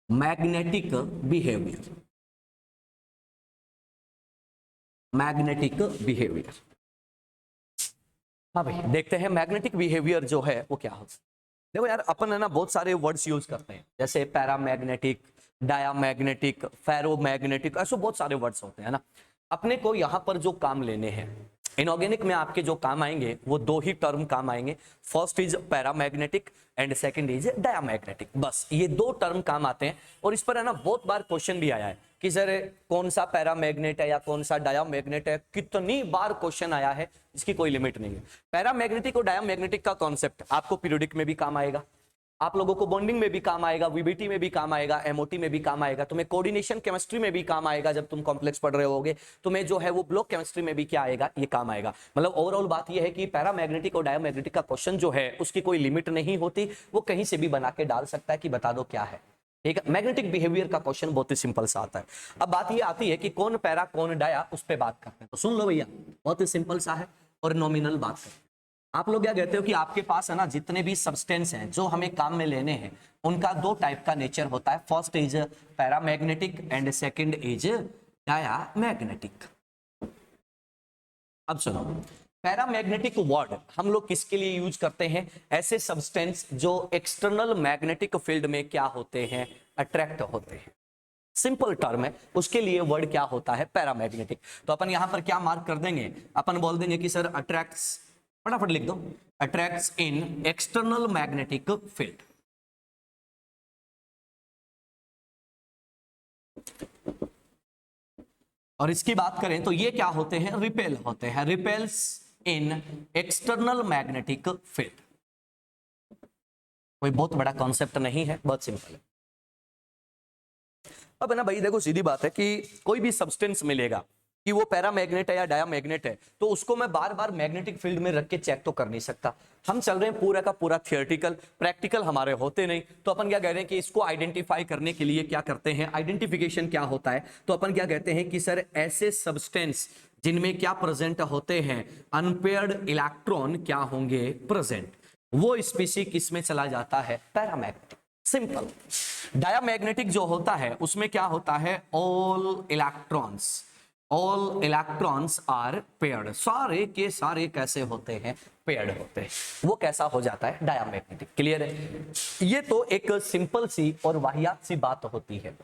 Magnetic behaviour, magnetic behaviour. हाँ भाई देखते हैं मैग्नेटिक बिहेवियर जो है वो क्या होता है। देखो यार अपन है ना बहुत सारे वर्ड्स यूज करते हैं, जैसे पैरामैग्नेटिक, डायामैग्नेटिक, फेरोमैग्नेटिक, ऐसे बहुत सारे वर्ड्स होते हैं ना। अपने को यहां पर जो काम लेने हैं इनऑर्गेनिक में, आपके जो काम आएंगे वो दो ही टर्म काम आएंगे। First is paramagnetic and second is diamagnetic. बस ये दो टर्म काम आते हैं। और इस पर है ना बहुत बार क्वेश्चन भी आया है कि सर कौन सा पैरामैग्नेट है या कौन सा डायामैग्नेट है, कितनी बार क्वेश्चन आया है, इसकी कोई लिमिट नहीं है। पैरामैग्नेटिक और डायामैग्नेटिक का कॉन्सेप्ट आपको पीरियोडिक में भी काम आएगा, आप लोगों को बॉन्डिंग में भी काम आएगा, वीबीटी में भी काम आएगा, एमओटी में भी काम आएगा, तुम्हें कोऑर्डिनेशन केमिस्ट्री में भी काम आएगा। जब तुम कॉम्प्लेक्स पढ़ रहे होगे तुम्हें जो है वो ब्लॉक केमिस्ट्री में भी क्या आएगा, ये काम आएगा। मतलब ओवरऑल बात ये है कि पैरामैग्नेटिक और डायामैग्नेटिक का क्वेश्चन जो है उसकी कोई लिमिट नहीं होती, वो कहीं से भी बना के डाल सकता है कि बता दो क्या है। ठीक है, मैग्नेटिक बिहेवियर का क्वेश्चन बहुत ही सिंपल सा आता है। अब बात ये आती है कि कौन पैरा कौन डाया, उस पर बात करते हैं। तो सुन लो भैया, बहुत ही सिंपल सा है और नॉमिनल बात करते हैं। आप लोग क्या कहते हो कि आपके पास है ना जितने भी सब्सटेंस हैं जो हमें काम में लेने हैं उनका दो टाइप का नेचर होता है, first is paramagnetic and second is diamagnetic. अब सुनो, पैरामैग्नेटिक वर्ड हम लोग किसके लिए यूज करते हैं? ऐसे सब्सटेंस जो एक्सटर्नल मैग्नेटिक फील्ड में क्या होते हैं, अट्रैक्ट होते हैं। सिंपल टर्म है, उसके लिए वर्ड क्या होता है, पैरामैग्नेटिक। तो अपन यहां पर क्या मार्क कर देंगे, अपन बोल देंगे कि सर अट्रैक्ट्स, फटाफट लिख दो, अट्रैक्ट्स इन एक्सटर्नल मैग्नेटिक फील्ड। और इसकी बात करें तो ये क्या होते हैं, रिपेल होते हैं, रिपेल्स इन एक्सटर्नल मैग्नेटिक फील्ड। कोई बहुत बड़ा कॉन्सेप्ट नहीं है, बहुत सिंपल है। अब है ना भाई, देखो सीधी बात है कि कोई भी सब्सटेंस मिलेगा कि वो पैरामैग्नेट है या डायामैग्नेट है, तो उसको मैं बार बार मैग्नेटिक फील्ड में रख के चेक तो कर नहीं सकता। हम चल रहे हैं पूरा का पूरा थियोरेटिकल, प्रैक्टिकल हमारे होते नहीं। तो अपन क्या कह रहे हैं कि इसको आइडेंटिफाई करने के लिए क्या करते हैं, आइडेंटिफिकेशन क्या होता है, तो अपन क्या कहते हैं कि सर ऐसे सब्सटेंस जिनमें क्या प्रेजेंट होते हैं, अनपेयर्ड इलेक्ट्रॉन क्या होंगे प्रेजेंट, वो स्पीसी किस में चला जाता है, पैरामैग्नेटिक। सिंपल। डायामैग्नेटिक जो होता है उसमें क्या होता है, ऑल इलेक्ट्रॉन्स आर पेयर्ड, सारे के सारे कैसे होते हैं, पेयर्ड होते हैं। वो कैसा हो जाता है, डायामैग्नेटिक। क्लियर है? ये तो एक सिंपल सी और वाहियात सी बात होती है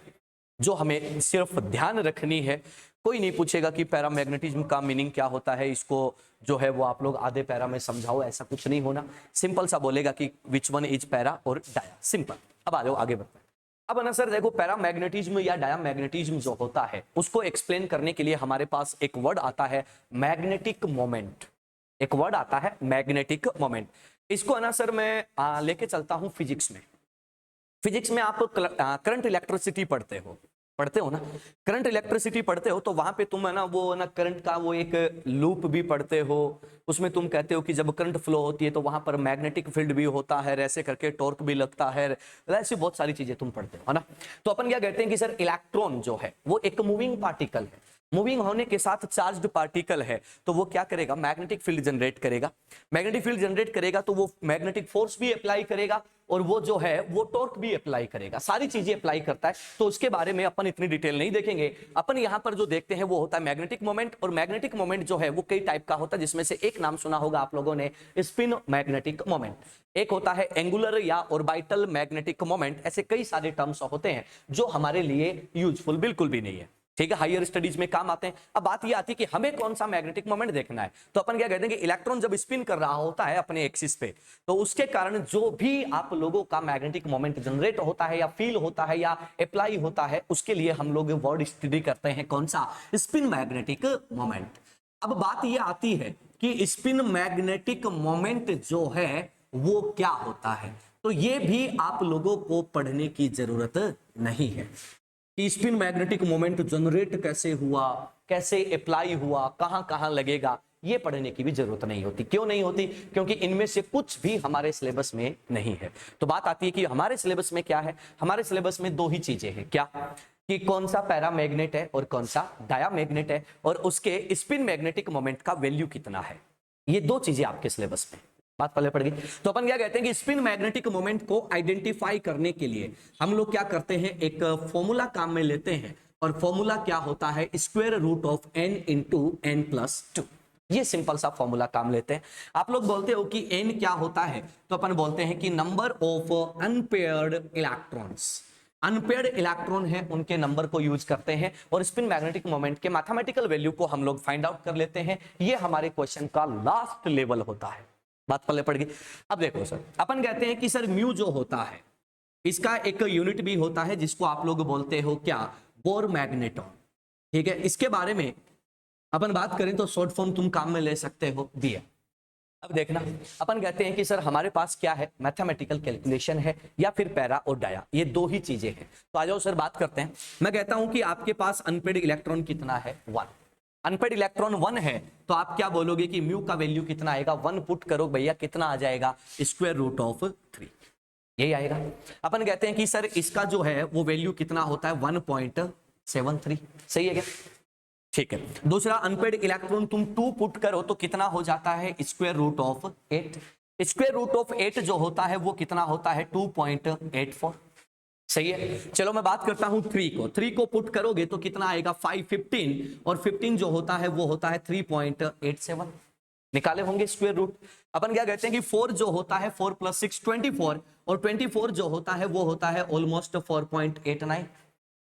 जो हमें सिर्फ ध्यान रखनी है। कोई नहीं पूछेगा कि पैरामैग्नेटिज्म का मीनिंग क्या होता है, इसको जो है वो आप लोग आधे पैरा में समझाओ, ऐसा कुछ नहीं होना। सिंपल सा बोलेगा कि विच वन इज पैरा और डाया, सिंपल। अब आ जाओ आगे बढ़ते हैं। अब ना सर देखो, पैरामैग्नेटिज्म या डायामैग्नेटिज्म जो होता है उसको एक्सप्लेन करने के लिए हमारे पास एक वर्ड आता है, मैग्नेटिक मोमेंट। एक वर्ड आता है मैग्नेटिक मोमेंट। इसको ना सर मैं लेके चलता हूं फिजिक्स में। फिजिक्स में आप करंट इलेक्ट्रिसिटी पढ़ते हो ना, करंट इलेक्ट्रिसिटी पढ़ते हो तो वहां पे तुम है ना वो ना करंट का वो एक लूप भी पढ़ते हो। उसमें तुम कहते हो कि जब करंट फ्लो होती है तो वहां पर मैग्नेटिक फील्ड भी होता है, ऐसे करके टॉर्क भी लगता है, ऐसी बहुत सारी चीजें तुम पढ़ते हो ना। तो अपन क्या कहते हैं कि सर इलेक्ट्रॉन जो है वो एक मूविंग पार्टिकल है, मूविंग होने के साथ चार्ज्ड पार्टिकल है, तो वो क्या करेगा, मैग्नेटिक फील्ड जनरेट करेगा। मैग्नेटिक फील्ड जनरेट करेगा तो वो मैग्नेटिक फोर्स भी अप्लाई करेगा और वो जो है वो टॉर्क भी अप्लाई करेगा, सारी चीजें अप्लाई करता है। तो उसके बारे में अपन इतनी डिटेल नहीं देखेंगे। अपन यहां पर जो देखते हैं वो होता है मैग्नेटिक मोमेंट। और मैग्नेटिक मोमेंट जो है वो कई टाइप का होता है, जिसमें से एक नाम सुना होगा आप लोगों ने, स्पिन मैग्नेटिक मोमेंट। एक होता है एंगुलर या ऑर्बिटल मैग्नेटिक मोमेंट। ऐसे कई सारे टर्म्स होते हैं जो हमारे लिए यूजफुल बिल्कुल भी नहीं है, ठीक है, हायर स्टडीज में काम आते हैं। अब बात ये आती है कि हमें कौन सा मैग्नेटिक मोमेंट देखना है। तो अपन क्या कहते हैं कि इलेक्ट्रॉन जब स्पिन कर रहा होता है अपने एक्सिस पे, तो उसके कारण जो भी आप लोगों का मैग्नेटिक मोमेंट जनरेट होता है या फील होता है या अप्लाई होता है, उसके लिए हम लोग वर्ड स्टडी करते हैं, कौन सा, स्पिन मैग्नेटिक मोमेंट। अब बात ये आती है कि स्पिन मैग्नेटिक मोमेंट जो है वो क्या होता है, तो ये भी आप लोगों को पढ़ने की जरूरत नहीं है कि स्पिन मैग्नेटिक मोमेंट जनरेट कैसे हुआ, कैसे अप्लाई हुआ, कहां कहां लगेगा, ये पढ़ने की भी जरूरत नहीं होती। क्यों नहीं होती? क्योंकि इनमें से कुछ भी हमारे सिलेबस में नहीं है। तो बात आती है कि हमारे सिलेबस में क्या है, हमारे सिलेबस में दो ही चीजें हैं, क्या, कि कौन सा पैरामैग्नेट है और कौन सा डायामैग्नेट है, और उसके स्पिन मैग्नेटिक मोमेंट का वैल्यू कितना है। ये दो चीजें आपके सिलेबस में, बात पहले पड़ गई। तो अपन क्या कहते हैं कि स्पिन मैग्नेटिक मोमेंट को आइडेंटिफाई करने के लिए हम लोग क्या करते हैं, एक फॉर्मूला काम में लेते हैं, और फॉर्मूला क्या होता है, square root of n into n plus 2। ये सिंपल सा फॉर्मूला काम लेते हैं। आप लोग बोलते हो कि n क्या होता है, तो अपन बोलते हैं कि number of unpaired electrons. Unpaired electron है उनके नंबर को यूज करते हैं और स्पिन मैग्नेटिक मोमेंट के मैथमेटिकल वैल्यू को हम लोग फाइंड आउट कर लेते हैं। ये हमारे क्वेश्चन का लास्ट लेवल होता है। बात पहले पड़ गई। अब देखो सर, अपन कहते हैं कि सर म्यू जो होता है इसका एक यूनिट भी होता है जिसको आप लोग बोलते हो क्या, बोर मैग्नेटॉन, ठीक है। इसके बारे में अपन बात करें तो शॉर्ट फॉर्म तुम काम में ले सकते हो, दिया। अब देखना, अपन कहते हैं कि सर हमारे पास क्या है, मैथमेटिकल कैलकुलेशन है या फिर पैरा और डाया, ये दो ही चीजें हैं। तो आ जाओ सर बात करते हैं। मैं कहता हूं कि आपके पास अनपेड इलेक्ट्रॉन कितना है, 1। अनपेड इलेक्ट्रॉन 1 है, तो आप क्या बोलोगे कि म्यू का वैल्यू कितना आएगा, 1 पुट करो भैया, कितना आ जाएगा, स्क्वायर रूट ऑफ 3, यही आएगा। अपन कहते हैं कि सर इसका जो है वो वैल्यू कितना होता है, 1.73, सही है क्या, ठीक है। दूसरा, अनपेड इलेक्ट्रॉन तुम 2 पुट करो तो कितना हो जाता है, square root of 8। Square root of 8 जो होता है वो कितना होता है, 2.84। सही है। चलो मैं बात करता हूं 3 को पुट करोगे तो कितना आएगा 515, और 15 जो होता है वो होता है 3.87। निकाले होंगे स्क्वायर रूट। अपन क्या कहते हैं कि 4 जो होता है 4 + 6 24, और 24 जो होता है वो होता है ऑलमोस्ट 4.89।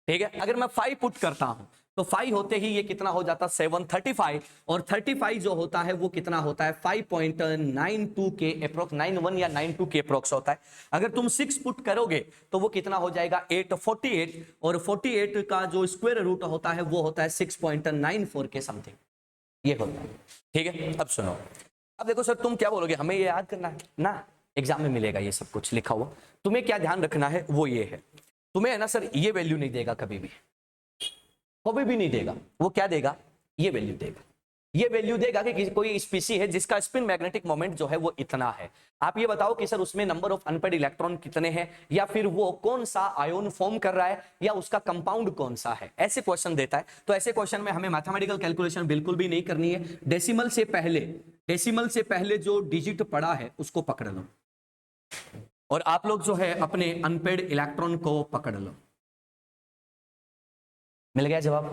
ठीक है। अगर मैं 5 पुट करता हूं तो 5 होते ही ये कितना हो जाता है 735, और 35 जो होता है वो कितना होता है 5.92 के अप्रोक्स, 91 या 92 के अप्रोक्स होता है। अगर तुम 6 पुट करोगे तो वो कितना हो जाएगा 848, और 48 का जो स्क्वायर रूट होता है वो होता है 6.94 के समथिंग, ये होता है। ठीक है। अब सुनो, अब देखो सर तुम क्या बोलोगे, हमें ये याद करना है ना, एग्जाम में मिलेगा ये सब कुछ लिखा हुआ। तुम्हें क्या ध्यान रखना है वो ये है, तुम्हें है ना सर ये वैल्यू नहीं देगा, कभी भी नहीं देगा। वो क्या देगा, ये वैल्यू देगा। ये वैल्यू देगा कि कोई स्पीसी है जिसका स्पिन मैग्नेटिक मोमेंट जो है वो इतना है। आप ये बताओ कि सर उसमें नंबर ऑफ अनपेड इलेक्ट्रॉन कितने हैं, या फिर वो कौन सा आयोन फॉर्म कर रहा है, या उसका कंपाउंड कौन सा है, ऐसे क्वेश्चन देता है। तो ऐसे क्वेश्चन में हमें मैथमेटिकल कैलकुलेशन बिल्कुल भी नहीं करनी है। डेसिमल से पहले जो डिजिट पड़ा है उसको पकड़ लो, और आप लोग जो है अपने अनपेड इलेक्ट्रॉन को पकड़ लो। मिल गया जवाब।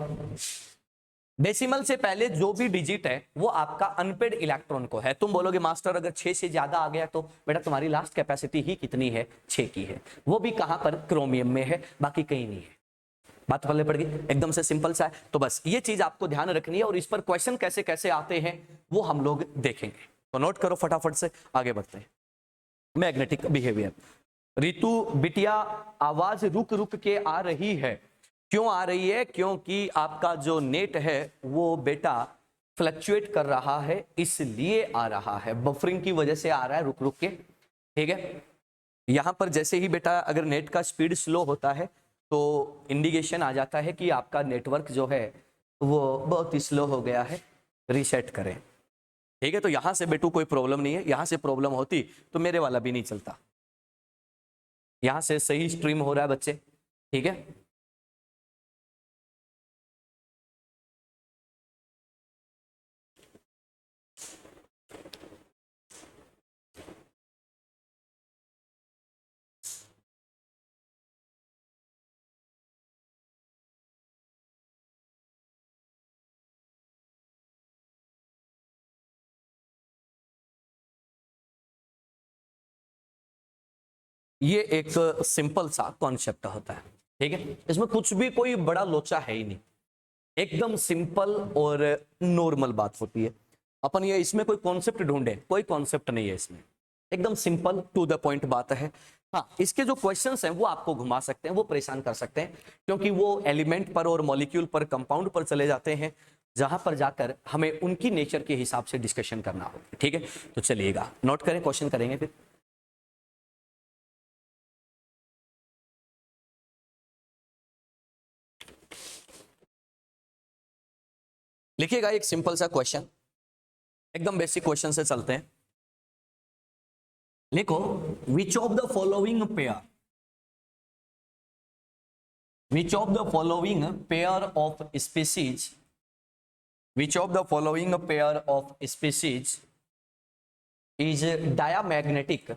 डेसिमल से पहले जो भी डिजिट है वो आपका अनपेड इलेक्ट्रॉन को है। तुम बोलोगे मास्टर अगर 6 से ज्यादा आ गया तो बेटा तुम्हारी लास्ट कैपेसिटी ही कितनी है, 6 की है। वो भी कहां पर, क्रोमियम में है, बाकी कहीं नहीं है। बात पल्ले पड़ गई, एकदम से सिंपल सा है। तो बस ये चीज आपको ध्यान रखनी है, और इस पर क्वेश्चन कैसे कैसे आते हैं वो हम लोग देखेंगे। तो नोट करो फटाफट से, आगे बढ़ते हैं। Magnetic behaviour. रितु बिटिया आवाज रुक रुक के आ रही है, क्यों आ रही है, क्योंकि आपका जो नेट है वो बेटा फ्लक्चुएट कर रहा है, इसलिए आ रहा है, बफरिंग की वजह से आ रहा है रुक रुक के। ठीक है। यहां पर जैसे ही बेटा अगर नेट का स्पीड स्लो होता है तो इंडिकेशन आ जाता है कि आपका नेटवर्क जो है वो बहुत ही स्लो हो गया है, रीसेट करें। ठीक है। तो यहां से बेटू कोई प्रॉब्लम नहीं है, यहां से प्रॉब्लम होती तो मेरे वाला भी नहीं चलता। यहां से सही स्ट्रीम हो रहा है बच्चे। ठीक है। ये एक सिंपल सा कॉन्सेप्ट होता है। ठीक है। इसमें कुछ भी कोई बड़ा लोचा है ही नहीं, एकदम सिंपल और नॉर्मल बात होती है। अपन ये इसमें कोई कॉन्सेप्ट ढूंढे, कोई कॉन्सेप्ट नहीं है इसमें, एकदम सिंपल टू द पॉइंट बात है। हाँ, इसके जो क्वेश्चंस हैं वो आपको घुमा सकते हैं, वो परेशान कर सकते हैं, क्योंकि वो एलिमेंट पर और मॉलिक्यूल पर, कंपाउंड पर चले जाते हैं, जहां पर जाकर हमें उनकी नेचर के हिसाब से डिस्कशन करना होगा। ठीक है। तो चलिएगा नोट करें, क्वेश्चन करेंगे फिर। लिखिएगा एक सिंपल सा क्वेश्चन, एकदम बेसिक क्वेश्चन से चलते हैं। लिखो, which of the following pair, which of the following pair of species, which of the following pair of species is diamagnetic,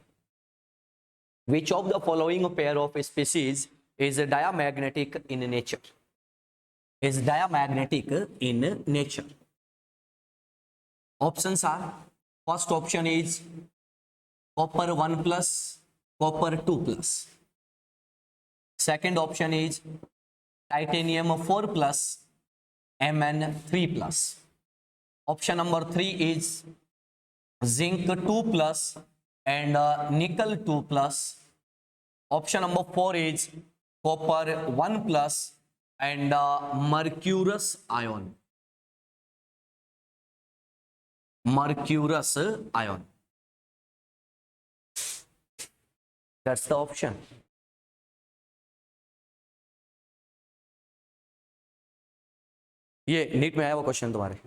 which of the following pair of species is diamagnetic in nature, is diamagnetic in nature? Options are, first option is copper 1 plus, copper 2 plus. Second option is titanium 4 plus, Mn 3 plus. Option number 3 is zinc 2 plus and nickel 2 plus. Option number 4 is copper 1 plus and mercurous ion. Mercurous ion. That's the option. ये NEET में आया वो question तुम्हारे,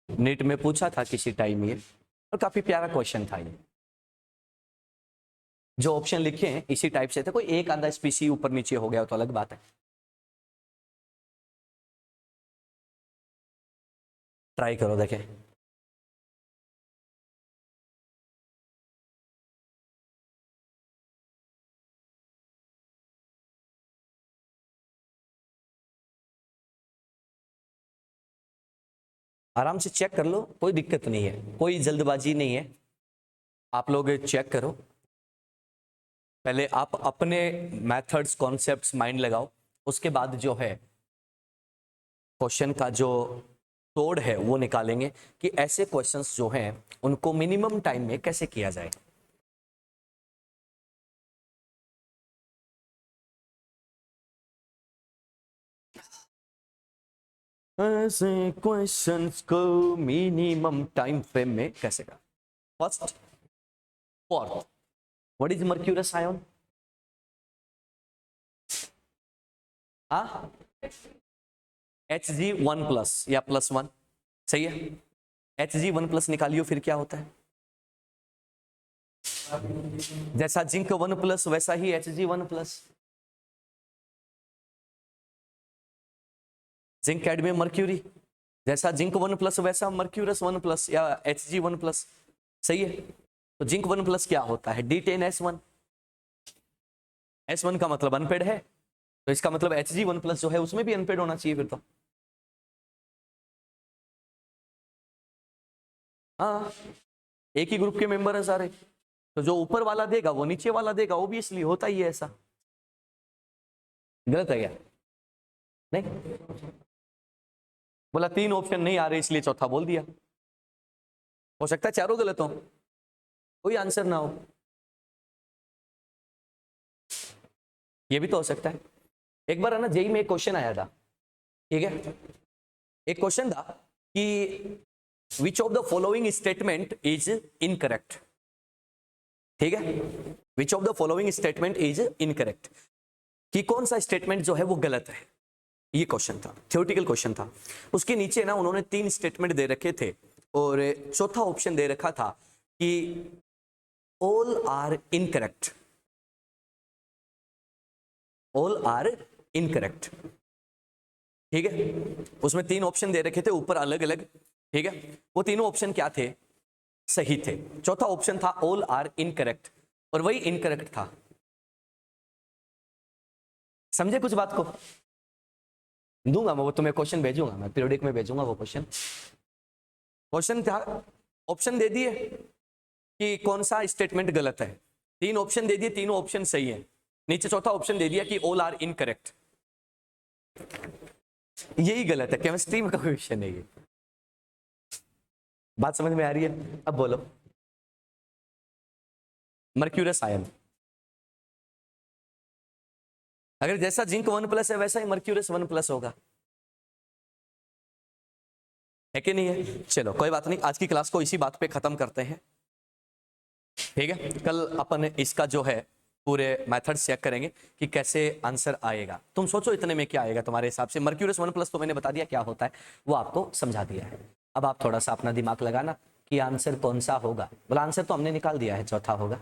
NEET में पूछा था किसी time ये, और काफी प्यारा क्वेश्चन था ये। जो ऑप्शन लिखे हैं इसी टाइप से थे, कोई एक आधा स्पीसी ऊपर नीचे हो गया तो अलग बात है। ट्राई करो, देखें। आराम से चेक कर लो, कोई दिक्कत नहीं है, कोई जल्दबाजी नहीं है। आप लोग चेक करो, पहले आप अपने मेथड्स कॉन्सेप्ट्स माइंड लगाओ, उसके बाद जो है क्वेश्चन का जो तोड़ है वो निकालेंगे कि ऐसे क्वेश्चंस जो हैं उनको मिनिमम टाइम में कैसे किया जाए। ऐसे क्वेश्चंस को मिनिमम टाइम फ्रेम में कैसे कर। First, fourth, what is mercurous ion? Hg1+ या +1, सही है। Hg1+ निकालियो, फिर क्या होता है? जैसा जिंक 1+ वैसा ही Hg1+। जिंक कैडमियम मर्क्यूरी, जैसा जिंक 1+ वैसा मर्क्यूरस 1+ या Hg1+, सही है। तो जिंक 1+ क्या होता है? D10S1। S1 का मतलब अनपेड है, तो इसका मतलब Hg1+ जो है उसमें भी अनपेड होना चाहिए फिर तो। हाँ, एक ही ग्रुप के मेंबर है सारे, तो जो ऊपर वाला देगा वो नीचे वाला देगा, ऑब्वियसली होता ही है ऐसा। गलत है क्या? नहीं, बोला 3 ऑप्शन नहीं आ रहे इसलिए चौथा बोल दिया। हो सकता है चारों गलत हो, कोई आंसर ना हो, ये भी तो हो सकता है। एक बार है ना जेई में एक क्वेश्चन आया था, ठीक है। एक क्वेश्चन था कि which of the following statement is incorrect, ठीक है। Which of the following statement is incorrect, कि कौन सा स्टेटमेंट जो है वो गलत है, ये क्वेश्चन था, थ्योरेटिकल क्वेश्चन था। उसके नीचे ना उन्होंने 3 स्टेटमेंट दे रखे थे और चौथा ऑप्शन दे रखा था कि all are incorrect, all are incorrect, ठीक है। उसमें 3 ऑप्शन दे रखे थे ऊपर अलग अलग, ठीक है। वो तीनों ऑप्शन क्या थे? सही थे। चौथा ऑप्शन था ऑल आर इनकरेक्ट, और वही इनकरेक्ट था। समझे कुछ बात को? दूंगा मैं, वो तुम्हें क्वेश्चन भेजूंगा, मैं पीरियडिक में भेजूंगा वो क्वेश्चन। क्वेश्चन था, ऑप्शन दे दिए कि कौन सा स्टेटमेंट गलत है, 3 ऑप्शन दे दिए, तीनों ऑप्शन सही है, नीचे चौथा ऑप्शन दे दिया कि ऑल आर इनकरेक्ट। यही गलत है, केमिस्ट्री में का क्वेश्चन है ये। बात समझ में आ रही है? अब बोलो। मर्क्यूरस आयन, अगर जैसा जिंक 1+ है वैसा ही मर्क्यूरस 1+ होगा, है कि नहीं है? चलो कोई बात नहीं, आज की क्लास को इसी बात पे खत्म करते हैं, ठीक है। कल अपन इसका जो है पूरे मेथड चेक करेंगे कि कैसे आंसर आएगा। तुम सोचो इतने में क्या आएगा तुम्हारे हिसाब से। मर्क्यूरस 1+ तो मैंने बता दिया क्या होता है, वो आपको समझा दिया है। अब आप थोड़ा सा अपना दिमाग लगाना कि आंसर कौन सा होगा। बोला आंसर तो हमने निकाल दिया है, चौथा होगा।